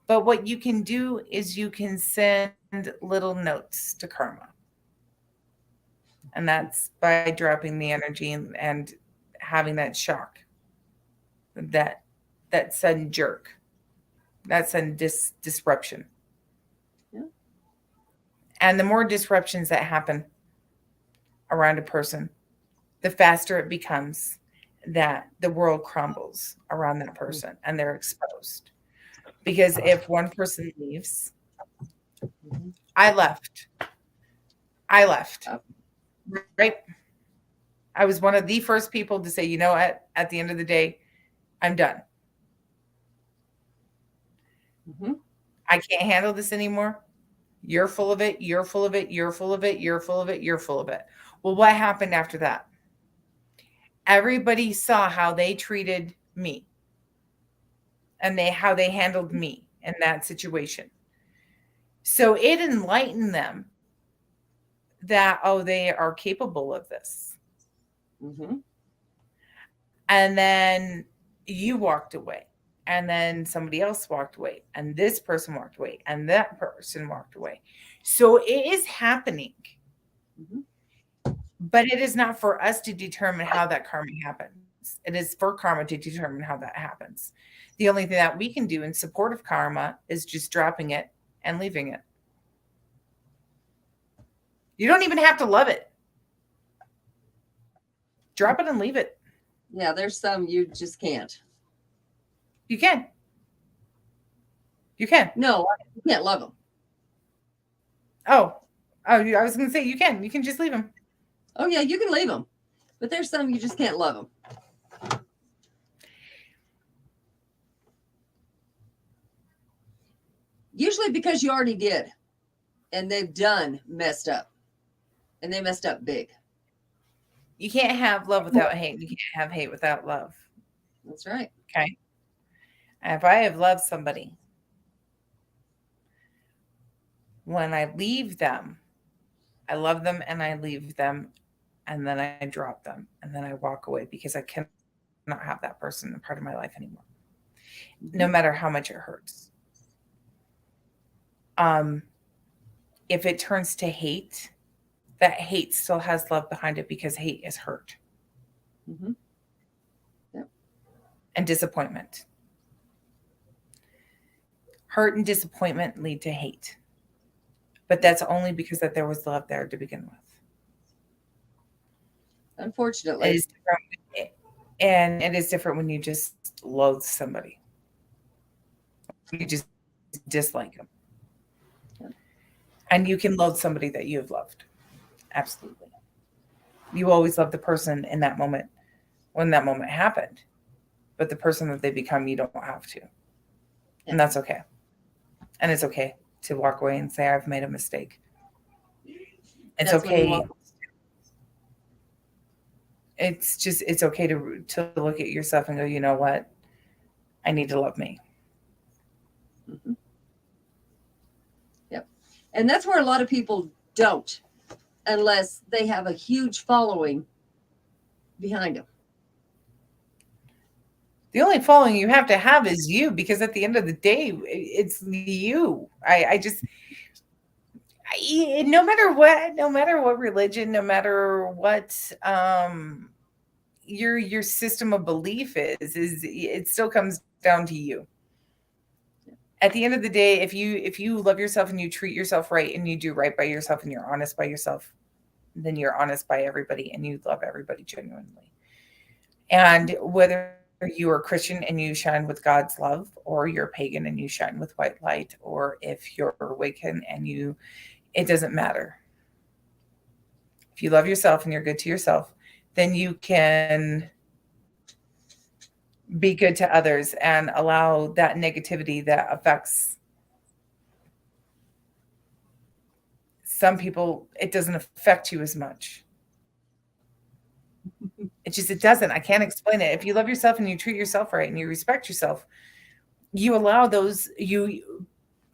But what you can do is you can send little notes to karma. And that's by dropping the energy and having that shock, that sudden jerk, that sudden disruption. Yeah. And the more disruptions that happen around a person, the faster it becomes that the world crumbles around that person and they're exposed. Because if one person leaves, I left. Right? I was one of the first people to say, you know what, at the end of the day, I'm done. Mm-hmm. I can't handle this anymore. You're full of it. You're full of it. You're full of it. You're full of it. You're full of it. Well, what happened after that? Everybody saw how they treated me and how they handled me in that situation. So it enlightened them that, oh, they are capable of this. Mm-hmm. And then you walked away. And then somebody else walked away. And this person walked away. And that person walked away. So it is happening. Mm-hmm. But it is not for us to determine how that karma happens. It is for karma to determine how that happens. The only thing that we can do in support of karma is just dropping it and leaving it. You don't even have to love it. Drop it and leave it. Yeah, there's some you just can't. You can. You can. No, you can't love them. Oh, I was going to say you can. You can just leave them. Oh, yeah, you can leave them. But there's some you just can't love them. Usually because you already did. And they've done messed up. And they messed up big. You can't have love without hate. You can't have hate without love. That's right. Okay. And if I have loved somebody, when I leave them, I love them and I leave them, and then I drop them, and then I walk away because I cannot have that person a part of my life anymore, no matter how much it hurts. If it turns to hate, that hate still has love behind it because hate is hurt. Mm-hmm. Yep. And disappointment. Hurt and disappointment lead to hate. But that's only because that there was love there to begin with. Unfortunately. It is different, and it is different when you just loathe somebody. You just dislike them. Yeah. And you can loathe somebody that you have loved. Absolutely. You always love the person in that moment when that moment happened. But the person that they become, you don't have to. Yeah. And that's okay. And it's okay to walk away and say, I've made a mistake. It's That's okay. It's okay to look at yourself and go, you know what? I need to love me. Mm-hmm. Yep. And that's where a lot of people don't, unless they have a huge following behind them. The only following you have to have is you, because at the end of the day, it's you. No matter what religion, no matter what your system of belief is it still comes down to you. At the end of the day, if you love yourself and you treat yourself right and you do right by yourself and you're honest by yourself, then you're honest by everybody and you love everybody genuinely. And whether you are Christian and you shine with God's love, or you're pagan and you shine with white light, or if you're Wiccan and it doesn't matter. If you love yourself and you're good to yourself, then you can be good to others and allow that negativity that affects some people, it doesn't affect you as much. It doesn't. I can't explain it. If you love yourself and you treat yourself right and you respect yourself, you allow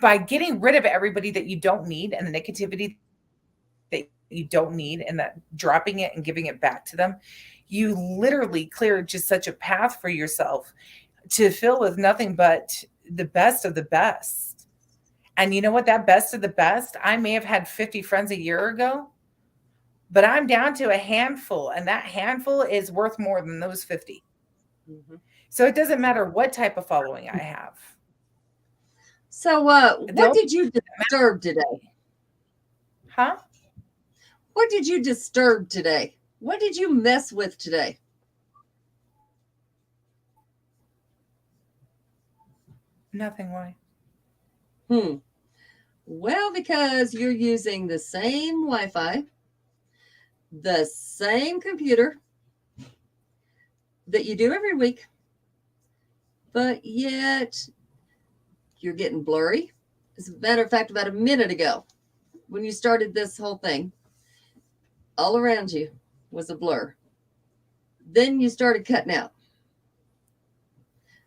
by getting rid of everybody that you don't need and the negativity that you don't need, and that dropping it and giving it back to them, you literally clear just such a path for yourself to fill with nothing but the best of the best. And you know what? That best of the best, I may have had 50 friends a year ago, but I'm down to a handful, and that handful is worth more than those 50. Mm-hmm. So it doesn't matter what type of following I have. So what did you disturb today? Huh? What did you disturb today? What did you mess with today? Nothing. Why? Well, because you're using the same Wi-Fi, the same computer that you do every week, but yet you're getting blurry. As a matter of fact, about a minute ago, when you started this whole thing, all around you was a blur. Then you started cutting out.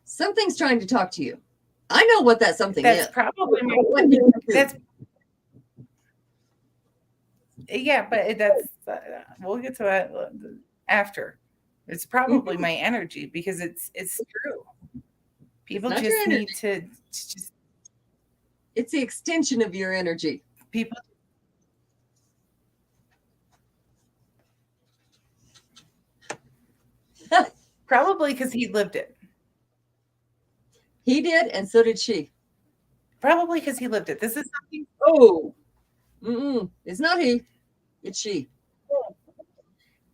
Something's trying to talk to you. I know what that something is. That's probably yeah, but that's we'll get to that after. It's probably my energy, because it's true. People just need to just. It's the extension of your energy. People. Probably because he lived it. He did, and so did she. Probably because he lived it. This is something. Oh, it's not he, it's she.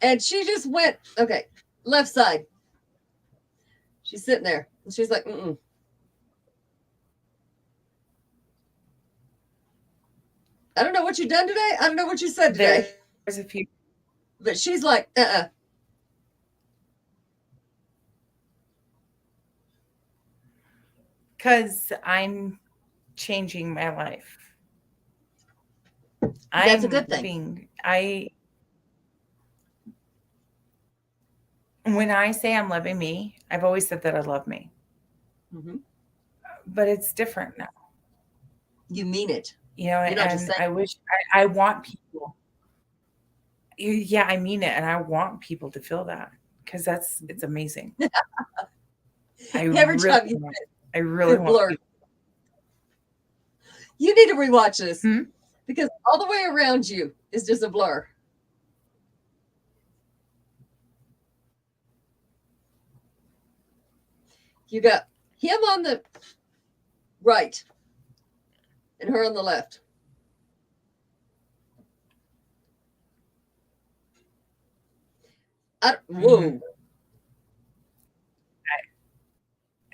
And she just went, okay, left side. She's sitting there, and she's like, I don't know what you done today. I don't know what you said today. There's a few. But she's like, Because I'm changing my life. That's a good thing. When I say I'm loving me, I've always said that I love me. Mm-hmm. But it's different now. You mean it. And I wish I want people. Yeah, I mean it. And I want people to feel that because it's amazing. Every time you I really want people. You need to rewatch this because all the way around you is just a blur. You got him on the right and her on the left. Whoa.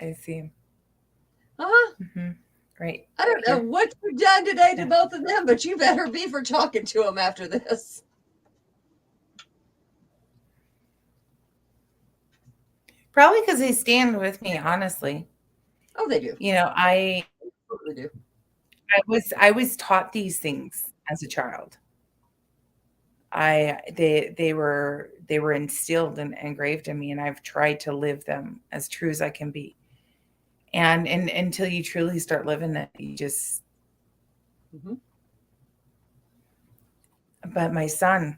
I see him. Uh-huh. Right. I don't know what you've done today to both of them, but you better be for talking to them after this. Probably because they stand with me, honestly. Oh, they do. I totally do. I was taught these things as a child. They were instilled and engraved in me, and I've tried to live them as true as I can be. And until you truly start living it, you just. But my son,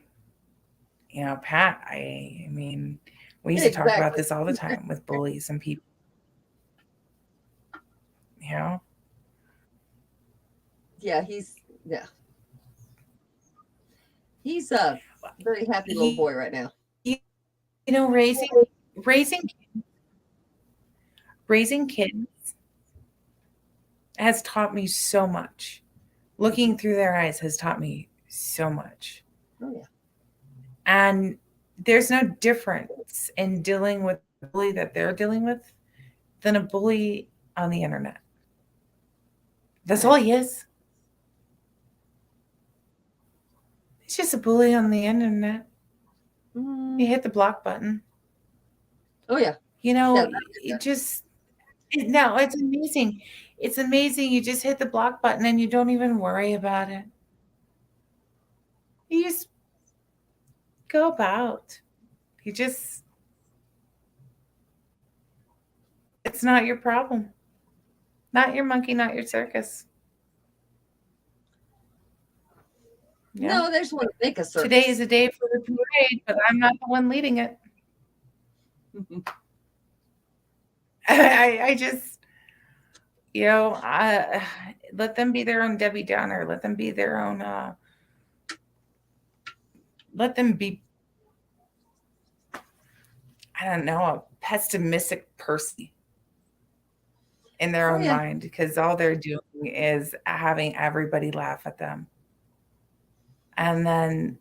Pat, I mean, we used to talk about this all the time with bullies and people. Yeah, he's a very happy little boy right now. Raising kids has taught me so much. Looking through their eyes has taught me so much. Oh yeah. And there's no difference in dealing with the bully that they're dealing with than a bully on the internet. That's all he is. He's just a bully on the internet. You hit the block button. Oh yeah. It's amazing. It's amazing. You just hit the block button and you don't even worry about it. You just go about. It's not your problem. Not your monkey, not your circus. Yeah. No, they just want to make a circus. Today is a day for the parade, but I'm not the one leading it. I just, let them be their own Debbie Downer. Let them be their own, let them be, I don't know, a pessimistic person in their own mind, because all they're doing is having everybody laugh at them. And then,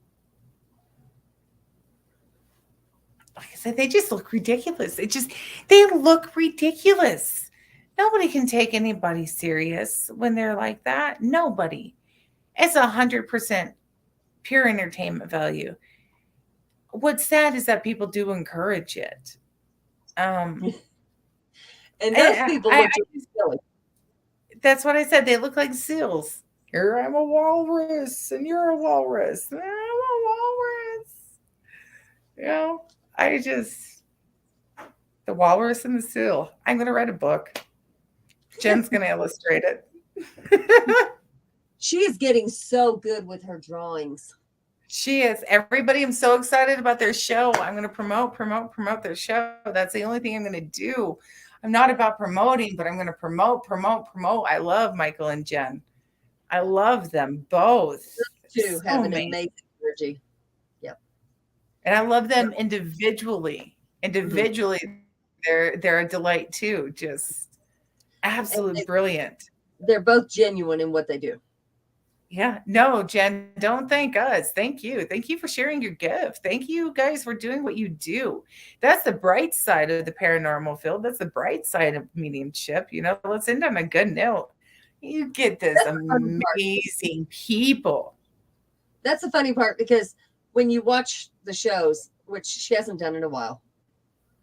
like I said, they just look ridiculous. They look ridiculous. Nobody can take anybody serious when they're like that. Nobody. It's 100% pure entertainment value. What's sad is that people do encourage it. And those people look silly. That's what I said. They look like seals. Here I'm a walrus, and you're a walrus. I'm a walrus. The walrus and the seal. I'm going to write a book. Jen's going to illustrate it. She is getting so good with her drawings. She is. Everybody, I'm so excited about their show. I'm going to promote their show. That's the only thing I'm going to do. I'm not about promoting, but I'm going to promote. I love Michael and Jen. I love them both. Those two have an amazing energy. Yep. And I love them individually. Mhm. Individually, they're a delight too. Just And absolute brilliant. they're both genuine in what they do. Yeah. No, Jen, don't thank us. Thank you. Thank you for sharing your gift. Thank you guys for doing what you do. That's the bright side of the paranormal field. That's the bright side of mediumship. Let's end on a good note. You get this That's the funny part. amazing people. That's the funny part because when you watch the shows, which she hasn't done in a while,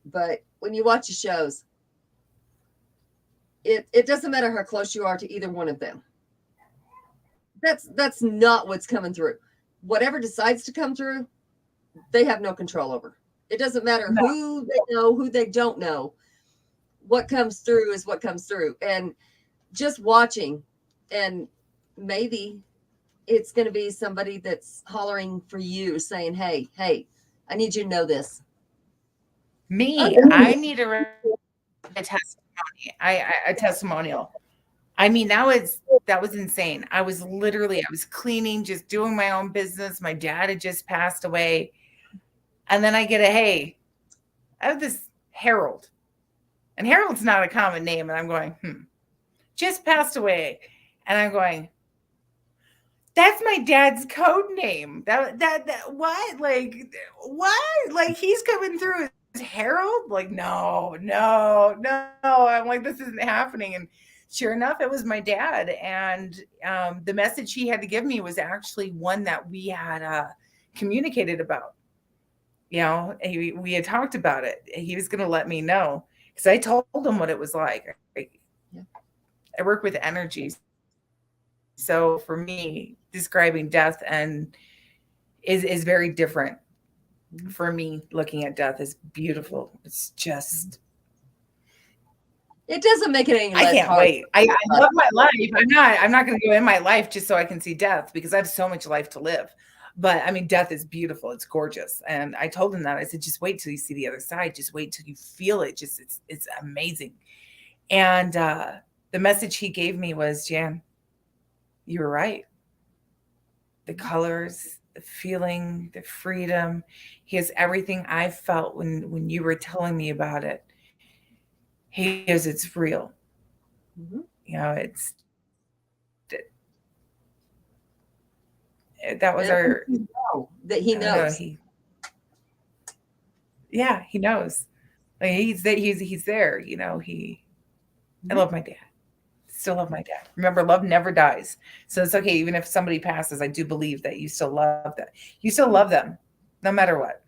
but when you watch the shows, it doesn't matter how close you are to either one of them. That's not what's coming through. Whatever decides to come through, they have no control over. It doesn't matter No, who they know, who they don't know. What comes through is what comes through. And just watching, and maybe it's going to be somebody that's hollering for you, saying, "Hey, hey, I need you to know this." me, I Okay. need a testimony. A testimonial. I mean, that was insane. I was cleaning, just doing my own business. My dad had just passed away. And then I get a hey, I have this Harold. And Harold's not a common name. And I'm going, just passed away. And I'm going, that's my dad's code name. That what? Like, what? Like he's coming through as Harold? Like, no, no, no. I'm like, this isn't happening. And sure enough, it was my dad. And the message he had to give me was actually one that we had communicated about. We had talked about it. He was going to let me know because I told him what it was like. Yeah. I work with energies. So for me, describing death and is very different. For me, looking at death is beautiful. It's just It doesn't make it any I less can't hard. wait. I love my life. I'm not going to go in my life just so I can see death because I have so much life to live. But I mean, death is beautiful. It's gorgeous. And I told him that. I said, just wait till you see the other side. Just wait till you feel it. Just it's amazing. And the message he gave me was, Jan, you were right. The colors, the feeling, the freedom. He has everything I felt when you were telling me about it. He goes, it's real. Mhm. It's that was And our you know that he I don't know, knows. yeah, he knows. Like he's there, he I Mhm. love my dad. Still love my dad. Remember, love never dies. So it's okay, even if somebody passes, I do believe that you still love that. You still love them, no matter what.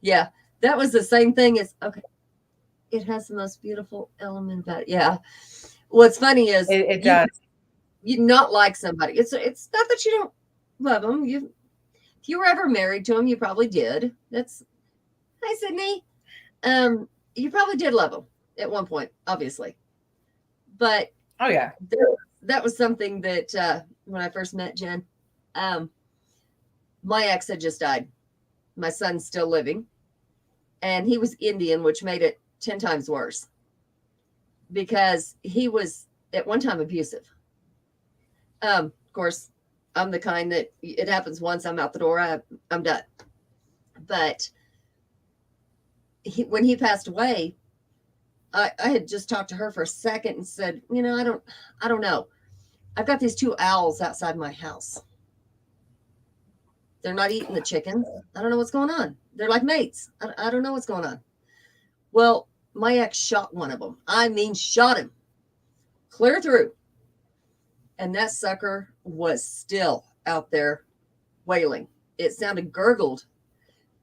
Yeah, that was the same thing as okay. It has the most beautiful element about it. Yeah. What's funny is It you does. can you not like somebody. It's not that you don't love them. You if you were ever married to them, you probably did. That's hi Sydney. You probably did love them at one point, obviously. But Oh yeah. there, that was something that when I first met Jen, um, my ex had just died. My son's still living, and he was Indian, which made it 10 times worse because he was at one time abusive. Of course, I'm the kind that it happens once, I'm out the door, I'm done. But when he passed away, I had just talked to her for a second and said, I don't know. I've got these two owls outside my house. They're not eating the chickens. I don't know what's going on. They're like mates. I don't know what's going on. Well, my ex shot one of them. I mean, shot him clear through. And that sucker was still out there wailing. It sounded gurgled,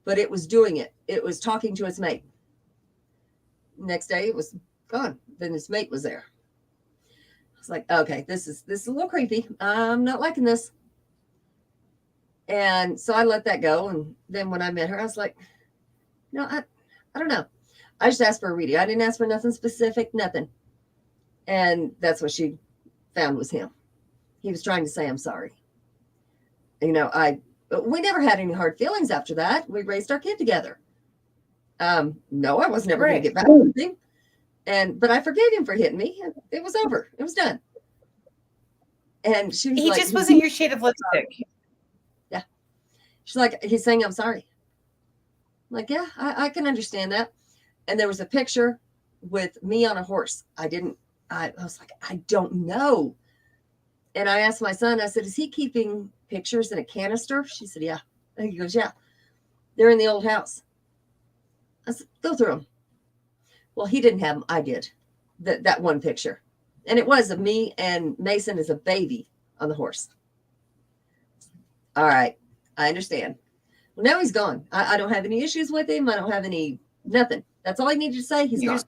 but it was doing it. It was talking to its mate. Next day, it was gone. Then his mate was there. I was like, okay, this is a little creepy. I'm not liking this. And so I let that go. And then when I met her, I was like, no, I don't know. I just asked for a reading. I didn't ask for nothing specific, nothing. And that's what she found was him. He was trying to say, I'm sorry. We never had any hard feelings after that. We raised our kid together. No, I was never going to Right. get back with him. But I forgave him for hitting me. And it was over. It was done. And she was He like, just wasn't your shade of lipstick. yeah. She's like, he's saying, I'm sorry. Like, yeah, I can understand that. And there was a picture with me on a horse. I was like, I don't know. And I asked my son, I said, is he keeping pictures in a canister? She said, yeah. And he goes, yeah, they're in the old house. I said, go through them. Well, he didn't have them. I did. That one picture. And it was of me and Mason as a baby on the horse. All right. I understand. Well, now he's gone. I don't have any issues with him. I don't have nothing. That's all I needed to say. He's gone.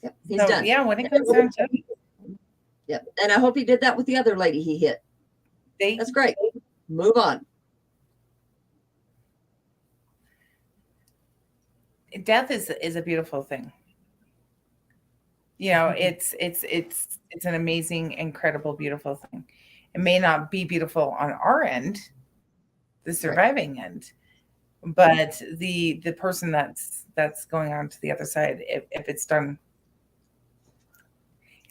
Yep, he's done. Yeah, when it comes down to it. Yep. And I hope he did that with the other lady he hit. That's great. Move on. Death is a beautiful thing. You know, it's an amazing, incredible, beautiful thing. It may not be beautiful on our end, the surviving end, but the person that's going on to the other side, if it's done,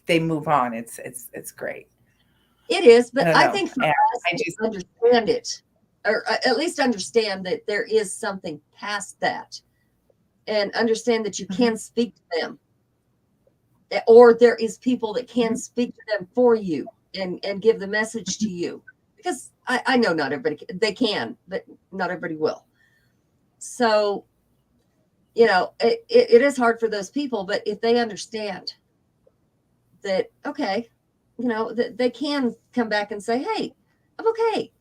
they move on. It's great. It is, but I think for us to understand it, or at least understand that there is something past that, and understand that you can speak to them, or there is people that can speak to them for you and give the message to you. Because I know not everybody, they can, but not everybody will. So, you know, it is hard for those people, but if they understand that, okay, you know, that they can come back and say, hey, I'm okay.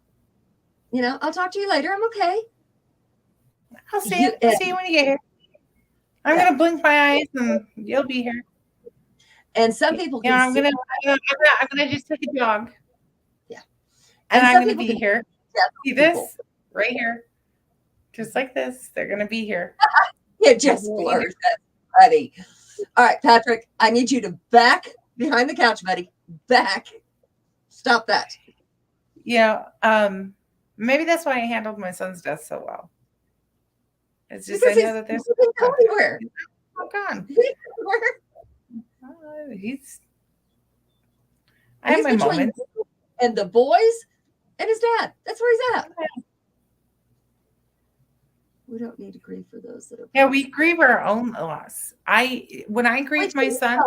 You know, I'll talk to you later. I'm okay. I'll see you. See you when you get here. I'm going to blink my eyes and you'll be here. And some people can I'm gonna just take a jog. Yeah. And I'm gonna be here. See this right here. Just like this. They're gonna be here. It just blurs. That's funny. All right, Patrick, I need you to back behind the couch, buddy. Back. Stop that. Yeah. Maybe that's why I handled my son's death so well. It's just because I know that there's anywhere. Oh God. I have my moments. And the boys and his dad. That's where he's at. We don't need to grieve for those that are. Yeah, we grieve our own loss. When I grieve my son,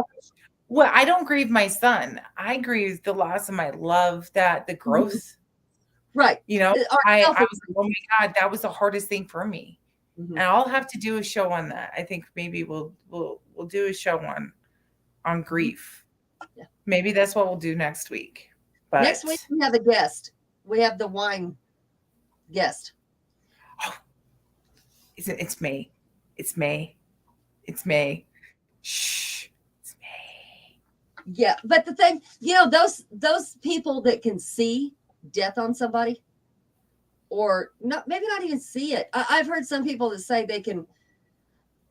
well, I don't grieve my son. I grieve the loss of my love, the growth. Right. You know, I was like, oh my God, that was the hardest thing for me. And I'll have to do a show on that. I think maybe we'll do a show on grief. Yeah. Maybe that's what we'll do next week. But next week we have a guest. We have the wine guest. Oh, it's May. It's May. It's May. Shh. It's May. Yeah, but the thing, you know, those people that can see death on somebody, or not, maybe not even see it. I've heard some people that say they can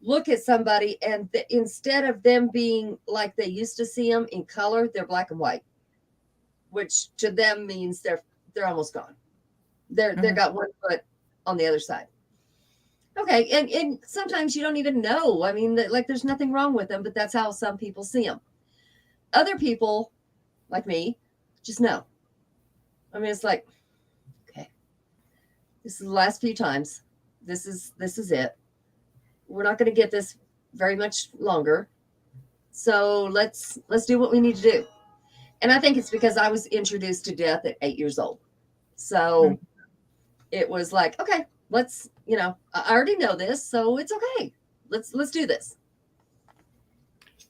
look at somebody and instead of them being like they used to see them in color, they're black and white, which to them means they're almost gone. They've got one foot on the other side. Okay, and sometimes you don't even know. I mean, like there's nothing wrong with them, but that's how some people see them. Other people, like me, just know. I mean, it's like, okay, this is the last few times. This is it. We're not going to get this very much longer. So let's do what we need to do. And I think it's because I was introduced to death at 8 years old. So it was like, okay, let's, you know, I already know this, so it's okay. Let's do this.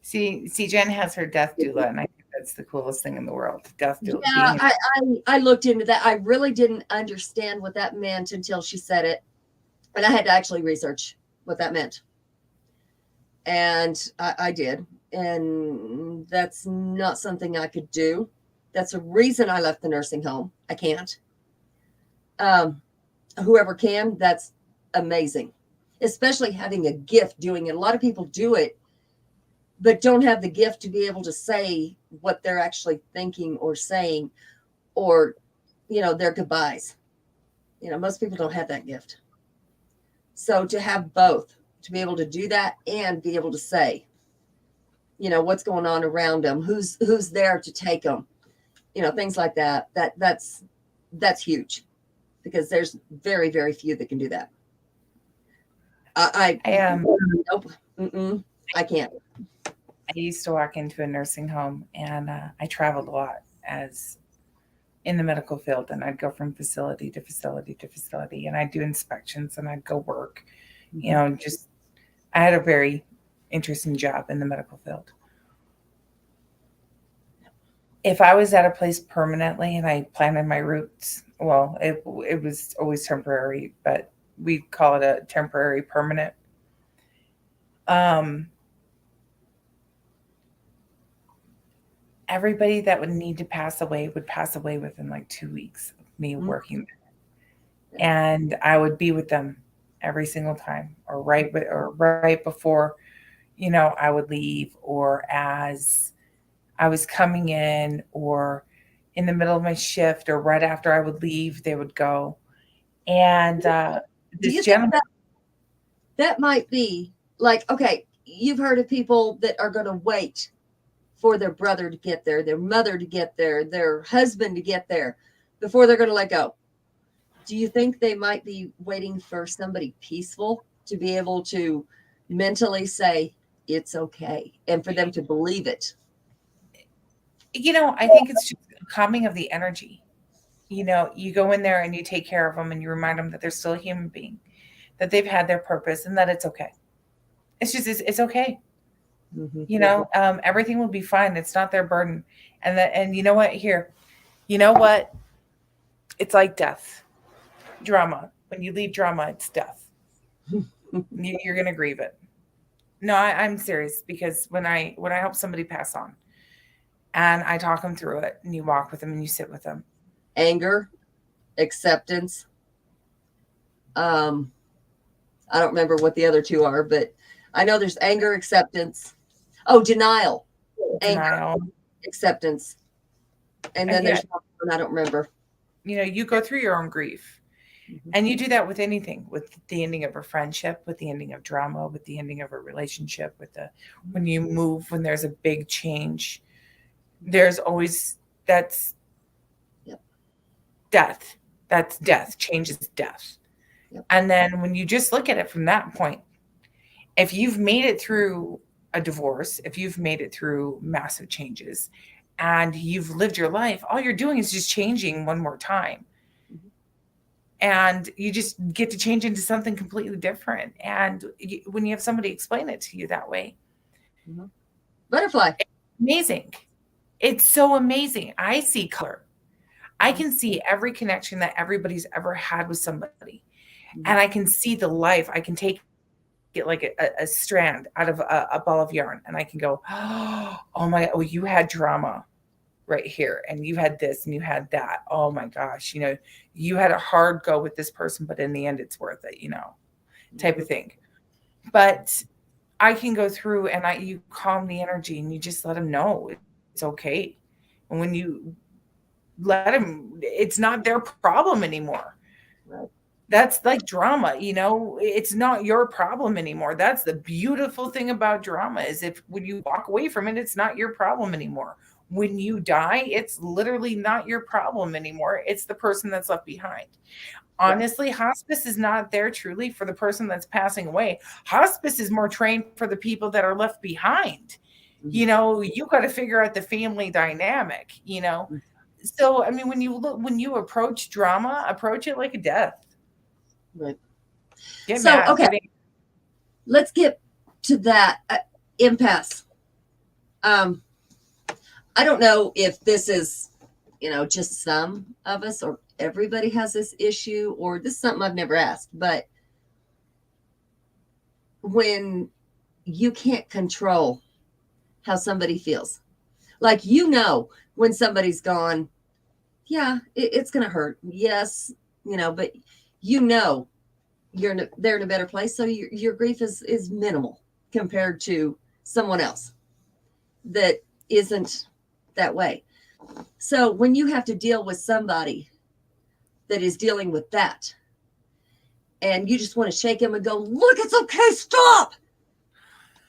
See, Jen has her death doula, and I think that's the coolest thing in the world. Death doula. Yeah, I looked into that. I really didn't understand what that meant until she said it. And I had to actually research what that meant. And I did. And that's not something I could do. That's a reason I left the nursing home. I can't. Whoever can, that's amazing. Especially having a gift doing it. A lot of people do it, but don't have the gift to be able to say what they're actually thinking or saying, or, you know, their goodbyes. You know, most people don't have that gift. So to have both, to be able to do that and be able to say, you know, what's going on around them, who's there to take them, you know, things like that. That's huge. because there's very, very few that can do that. I nope, I can't. I used to walk into a nursing home, and I traveled a lot as in the medical field, and I'd go from facility to facility to facility, and I'd do inspections, and I'd go work. Just I had a very interesting job in the medical field. If I was at a place permanently and I planted my roots, well, it was always temporary, but we call it a temporary permanent. Um, Everybody that would need to pass away would pass away within like 2 weeks of me working there. And I would be with them every single time, or right before, I would leave, or as I was coming in, or in the middle of my shift, or right after I would leave, they would go. And Do this you think gentleman, that might be like, okay, you've heard of people that are going to wait for their brother to get there, their mother to get there, their husband to get there before they're going to let go. Do you think they might be waiting for somebody peaceful to be able to mentally say it's okay, and for them to believe it? I think it's just a calming of the energy. You go in there and you take care of them, and you remind them that they're still a human being, that they've had their purpose, and that it's okay. It's okay. Everything will be fine. It's not their burden. And you know what? It's like death, drama. When you leave drama, it's death. You're going to grieve it. No, I'm serious, because when I help somebody pass on, and I talk them through it, and you walk with them and you sit with them. Anger, acceptance. I don't remember what the other two are, but I know there's anger, acceptance. Oh, denial. Anger, acceptance. And then there's one I don't remember. You go through your own grief. And you do that with anything, with the ending of a friendship, with the ending of drama, with the ending of a relationship, when you move, when there's a big change, there's always that's death. That's death. Change is death. Yep. And then when you just look at it from that point, if you've made it through a divorce, if you've made it through massive changes, and you've lived your life, all you're doing is just changing one more time. And you just get to change into something completely different. And when you have somebody explain it to you that way, butterfly, it's amazing. It's so amazing. I see color. I can see every connection that everybody's ever had with somebody. And I can see the life. I can take it like a strand out of a ball of yarn, and I can go, oh, you had drama right here, and you had this, and you had that. Oh my gosh, you had a hard go with this person, but in the end, it's worth it, type of thing. But I can go through, and you calm the energy, and you just let them know it's okay. And when you let them, it's not their problem anymore. Right. That's like drama, it's not your problem anymore. That's the beautiful thing about drama, is when you walk away from it, it's not your problem anymore. When you die, it's literally not your problem anymore. It's the person that's left behind. Honestly, hospice is not there truly for the person that's passing away. Hospice is more trained for the people that are left behind. You got to figure out the family dynamic, So, I mean, when you approach drama, approach it like a death. Right. Get mad. Okay, let's get to that impasse. I don't know if this is, just some of us, or everybody has this issue, or this is something I've never asked, but when you can't control how somebody feels, like, when somebody's gone, yeah, it's going to hurt. Yes, but they're in a better place. So your grief is minimal compared to someone else that isn't that way. So when you have to deal with somebody that is dealing with that, and you just want to shake them and go, look, it's okay, stop.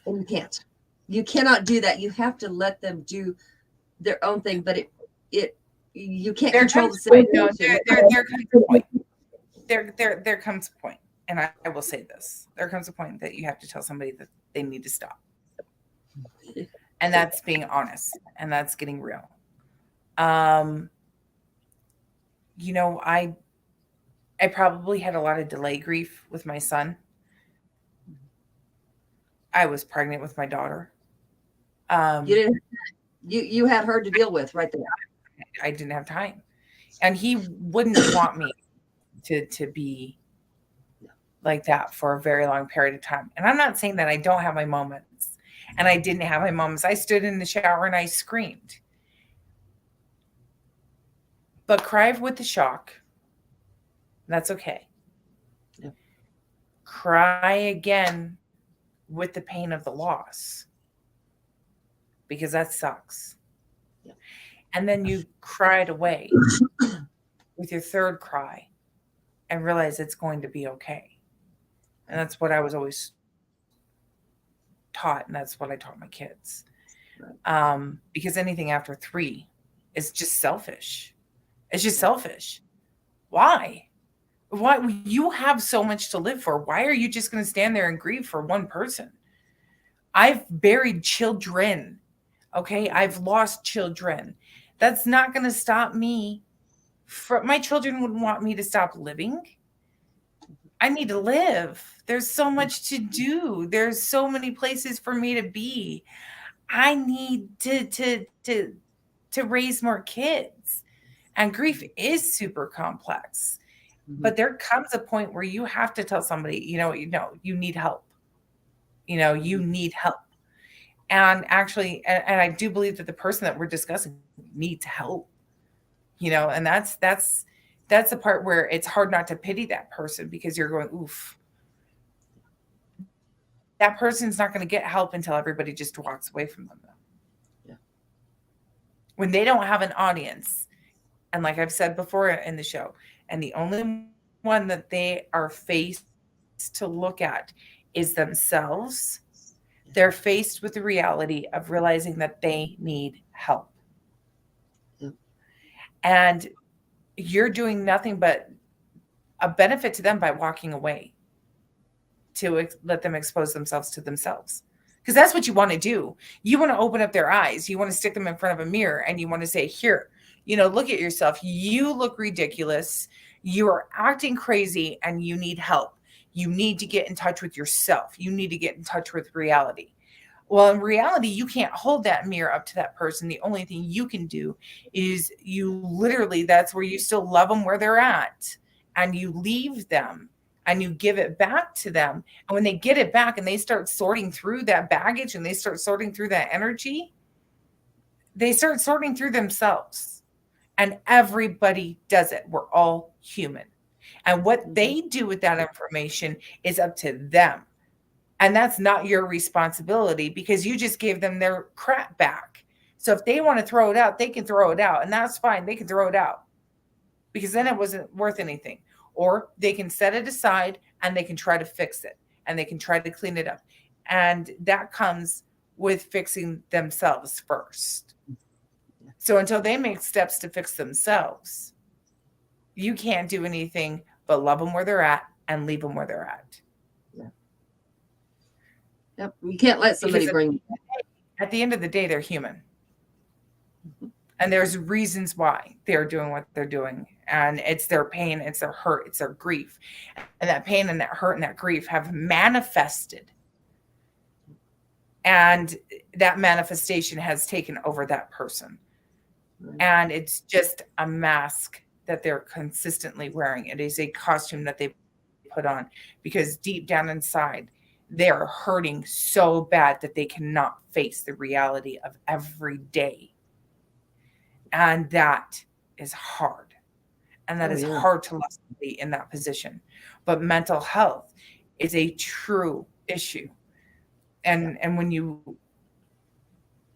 And you can't. You cannot do that. You have to let them do their own thing, but you can't control the situation. There comes a point. there comes a point, and I will say this: there comes a point that you have to tell somebody that they need to stop, and that's being honest, and that's getting real. Um, I probably had a lot of delay grief with my son. I was pregnant with my daughter. You Um, didn't. You had her to deal with right there. I didn't have time, and he wouldn't want me to be like that for a very long period of time. And I'm not saying that I don't have my moments, and I didn't have my moments. I stood in the shower and I screamed, but cry with the shock. That's okay. Yeah. Cry again with the pain of the loss because that sucks. Yeah. And then you cry it away with your third cry and realize it's going to be okay. And that's what I was always taught, and that's what I taught my kids. Right. Because anything after three is just selfish. It's just Yeah. selfish. Why? Why you have so much to live for? Why are you just going to stand there and grieve for one person? I've buried children. Okay, I've lost children. That's not going to stop me. My children wouldn't want me to stop living. I need to live. There's so much to do. There's so many places for me to be. I need to raise more kids. And grief is super complex. Mm-hmm. But there comes a point where you have to tell somebody, you need help. You Mm-hmm. need help. And actually, and I do believe that the person that we're discussing needs help. And that's the part where it's hard not to pity that person because you're going, oof, that person's not going to get help until everybody just walks away from them. Yeah. When they don't have an audience, and like I've said before in the show, and the only one that they are faced to look at is themselves, they're faced with the reality of realizing that they need help. Yeah. And you're doing nothing but a benefit to them by walking away to let them expose themselves to themselves. Because that's what you want to do. You want to open up their eyes. You want to stick them in front of a mirror and you want to say, here, look at yourself. You look ridiculous. You are acting crazy and you need help. You need to get in touch with yourself. You need to get in touch with reality. Well, in reality, you can't hold that mirror up to that person. The only thing you can do is that's where you still love them where they're at and you leave them and you give it back to them. And when they get it back and they start sorting through that baggage and they start sorting through that energy, they start sorting through themselves. And everybody does it. We're all human. And what they do with that information is up to them. And that's not your responsibility because you just gave them their crap back. So if they want to throw it out, they can throw it out. And that's fine. They can throw it out because then it wasn't worth anything. Or they can set it aside and they can try to fix it and they can try to clean it up. And that comes with fixing themselves first. So until they make steps to fix themselves, you can't do anything but love them where they're at and leave them where they're at. Yeah. Yep. You can't let somebody bring. At the end of the day, they're human. And there's reasons why they're doing what they're doing. And it's their pain, it's their hurt, it's their grief. And that pain and that hurt and that grief have manifested. And that manifestation has taken over that person. Right. And it's just a mask that they're consistently wearing. It is a costume that they put on because deep down inside, they're hurting so bad that they cannot face the reality of every day. And that is hard. And that is hard to let somebody in that position. But mental health is a true issue. And when you,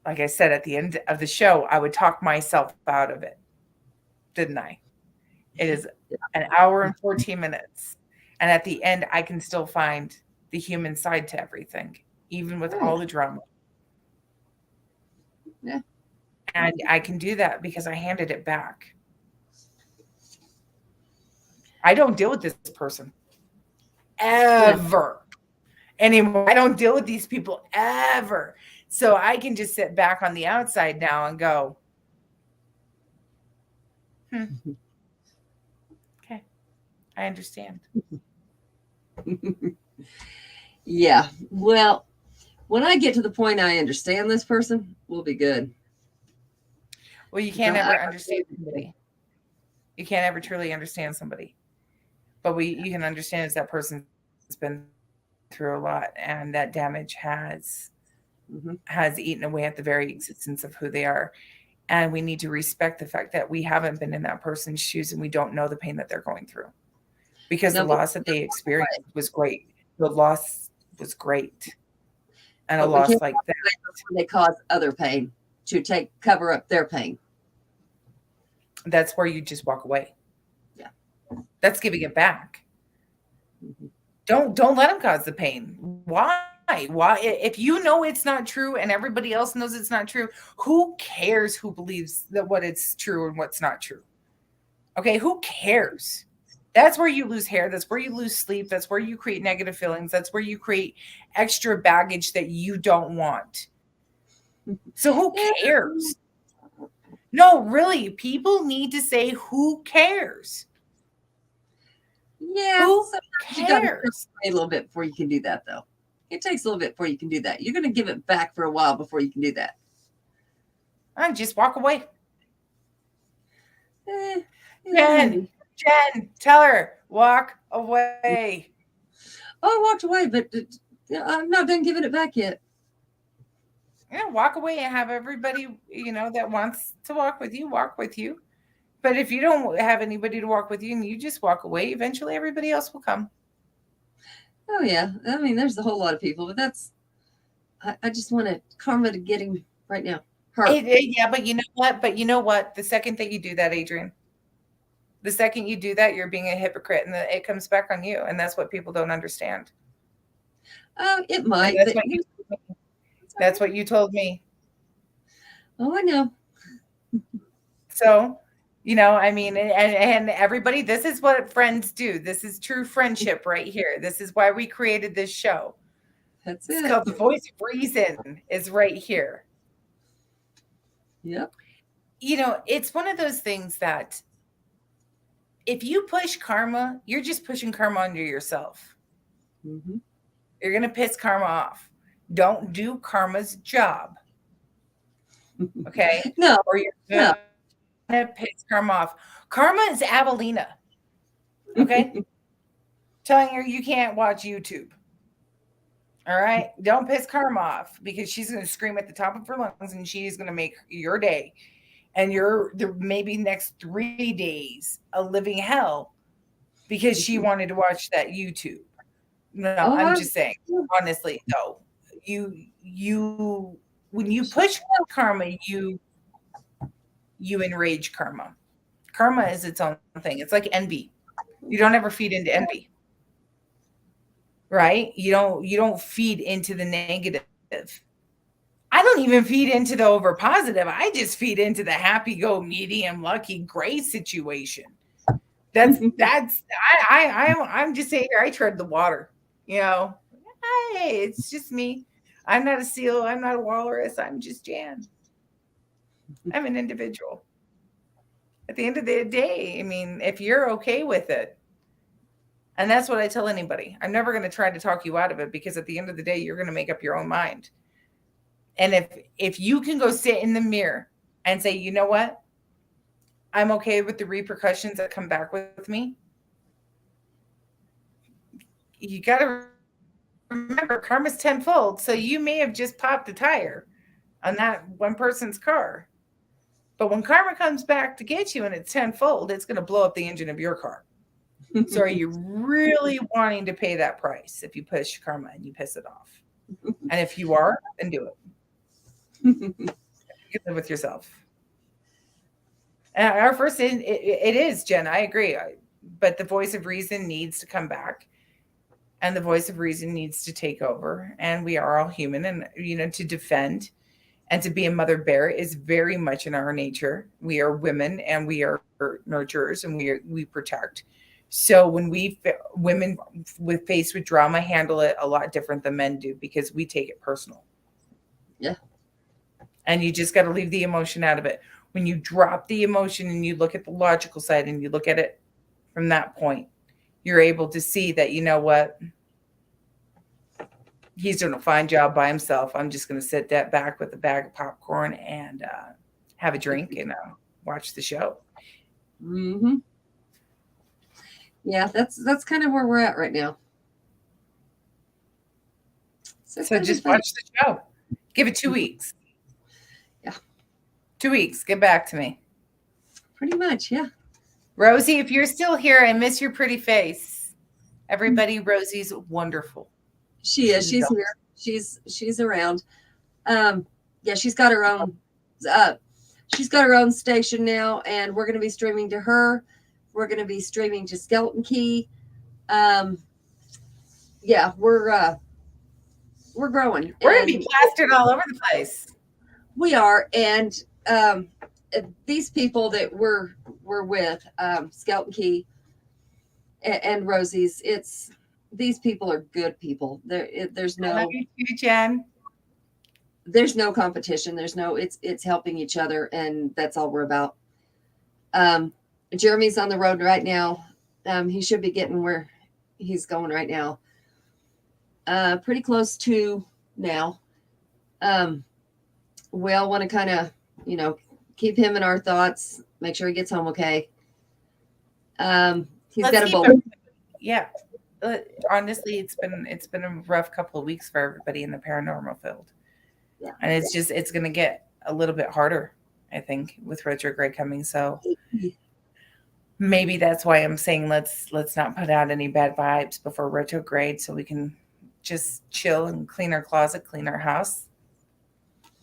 like I said, at the end of the show, I would talk myself out of it, didn't I? It is an hour and 14 minutes. And at the end, I can still find the human side to everything, even with all the drama. Yeah. And I can do that because I handed it back. I don't deal with this person Yeah. ever anymore. I don't deal with these people ever. So I can just sit back on the outside now and go, okay, I understand. Yeah. Well, when I get to the point I understand this person, we'll be good. Well, you So can't I, ever understand somebody. You can't ever truly understand somebody. But you can understand is that person's been through a lot, and that damage mhm. has eaten away at the very existence of who they are. And we need to respect the fact that we haven't been in that person's shoes and we don't know the pain that they're going through, because the No, but loss that they experienced was great. The loss was great. And a we can't loss like that, before they cause other pain to cover up their pain. that's where you just walk away. Yeah. That's giving it back. Mhm. Don't let them cause the pain. Why? If you know it's not true and everybody else knows it's not true, who cares who believes that what it's true and what's not true? Okay, who cares? That's where you lose hair. That's where you lose sleep. That's where you create negative feelings. That's where you create extra baggage that you don't want. So who Yeah. cares? No, really, people need to say who cares? Yeah. Who Sometimes you got to cares? a little bit before you can do that, though. It takes a little bit before you can do that. You're going to give it back for a while before you can do that. I just walk away. Yeah, maybe. Jen, tell her, walk away. Oh, I walked away, but I'm not done giving it back yet. Walk away and have everybody, that wants to walk with you. But if you don't have anybody to walk with you and you just walk away, eventually everybody else will come. Oh, yeah. I mean, there's a whole lot of people, but I just want karma to get him right now. Her. Yeah, but you know what? The second that you do that, Adrienne, the second you do that, you're being a hypocrite, and it comes back on you. And that's what people don't understand. It And might, that's but what you told me. That's what you told me. oh, I know. So, I mean, and everybody, this is what friends do. This is true friendship right here. This is why we created this show. That's It's it. called The Voice of Reason is right here. Yep. It's one of those things that if you push karma, you're just pushing karma onto yourself. Mm-hmm. You're going to piss karma off. Don't do karma's job. Okay? No. Or you're No. going to piss karma off. Karma is Avelina. Okay? Telling her you can't watch YouTube. All right? Don't piss karma off, because she's going to scream at the top of her lungs and she's going to make your day and maybe next 3 days a living hell because she wanted to watch that YouTube. No, I'm just saying, honestly, no. You when you push karma, you enrage karma. Karma is its own thing. It's like envy. You don't ever feed into envy. Right? You don't feed into the negative. I don't even feed into the over positive. I just feed into the happy go medium lucky gray situation. I'm just saying here, I tread the water. Hey, it's just me. I'm not a seal. I'm not a walrus. I'm just Jan. I'm an individual. At the end of the day, I mean, if you're okay with it, and that's what I tell anybody, I'm never going to try to talk you out of it, because at the end of the day, you're going to make up your own mind. And if you can go sit in the mirror and say, you know what? I'm okay with the repercussions that come back with me. You got to remember, karma's tenfold. So you may have just popped a tire on that one person's car. But when karma comes back to get you and it's tenfold, it's going to blow up the engine of your car. So are you really wanting to pay that price if you push karma and you piss it off? And if you are, then do it. You live with yourself. And our first, it is, Jen, I agree. But the voice of reason needs to come back. And the voice of reason needs to take over. And we are all human. And, to defend and to be a mother bear is very much in our nature. We are women and we are nurturers and we protect. So when women with faced with drama handle it a lot different than men do because we take it personal. Yeah. And you just got to leave the emotion out of it. When you drop the emotion and you look at the logical side and you look at it from that point, you're able to see that, you know what? He's doing a fine job by himself. I'm just going to sit that back with a bag of popcorn and have a drink and watch the show. Mm-hmm. Yeah, that's kind of where we're at right now. So just watch the show. Give it 2 weeks. Yeah. 2 weeks. Get back to me. Pretty much, yeah. Rosie, if you're still here, I miss your pretty face. Everybody, Rosie's wonderful. She is. She's here. She's around. Yeah, she's got her own station now, and we're going to be streaming to her. We're going to be streaming to Skeleton Key. Yeah, we're growing. We're going to be plastered all over the place. We are, and these people that we're with, Skeleton Key and Rosie's, these people are good people. There's no. I love you too, Jen. There's no competition. It's helping each other, and that's all we're about. Jeremy's on the road right now. He should be getting where he's going right now. Pretty close to now. We all want to kind of, keep him in our thoughts, make sure he gets home okay. He's got a bowl. Yeah. Honestly, it's been a rough couple of weeks for everybody in the paranormal field. Yeah. And it's going to get a little bit harder, I think, with retrograde coming. So maybe that's why I'm saying let's not put out any bad vibes before retrograde, so we can just chill and clean our closet, clean our house,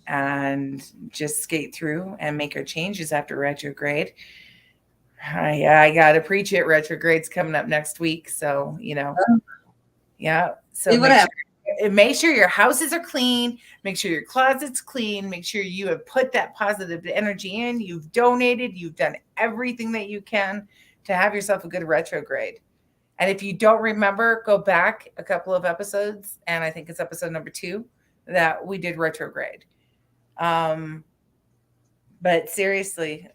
and just skate through and make our changes after retrograde. I gotta preach it. Retrograde's coming up next week, so yeah. So make sure your houses are clean. Make sure your closet's clean. Make sure you have put that positive energy in. You've donated. You've done everything that you can to have yourself a good retrograde. And if you don't remember, go back a couple of episodes, and I think it's episode number 2 that we did retrograde. But seriously,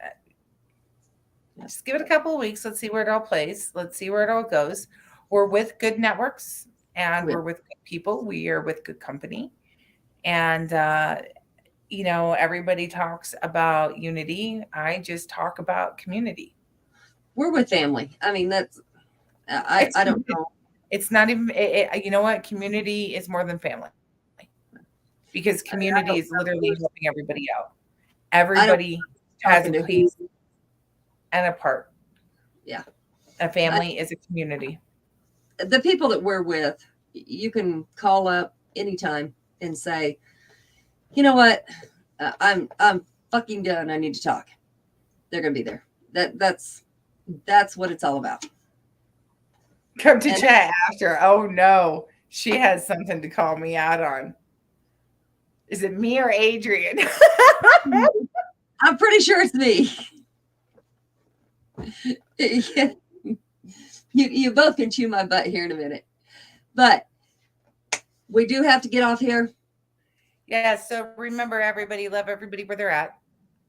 just give it a couple of weeks. Let's see where it all plays. Let's see where it all goes. We're with good networks, and we're with good people. We are with good company. And, everybody talks about unity. I just talk about community. We're with family. I mean, that's, I don't know. It's not even, you know what? Community is more than family. Because community is literally helping everybody out. Everybody has a piece and a part. Yeah. A family is a community. The people that we're with, you can call up anytime and say, you know what? I'm fucking done. I need to talk. They're going to be there. That's what it's all about. Come to chat after. Oh no, she has something to call me out on. Is it me or Adrienne? I'm pretty sure it's me. You both can chew my butt here in a minute. But we do have to get off here. Yeah, so remember, everybody, love everybody where they're at.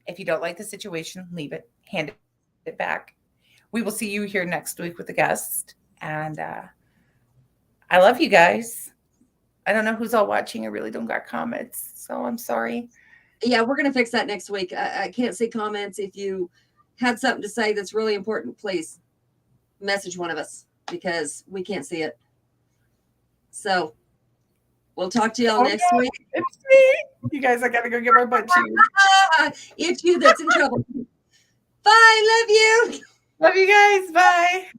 If you don't like the situation, leave it. Hand it back. We will see you here next week with a guest. And I love you guys. I don't know who's all watching. I really don't got comments, so I'm sorry. Yeah, we're going to fix that next week. I can't see comments. If you had something to say that's really important, please message one of us because we can't see it. So we'll talk to y'all next week. It's me. You guys, I got to go get my butt chewed. It's you that's in trouble. Bye. Love you. Love you guys. Bye.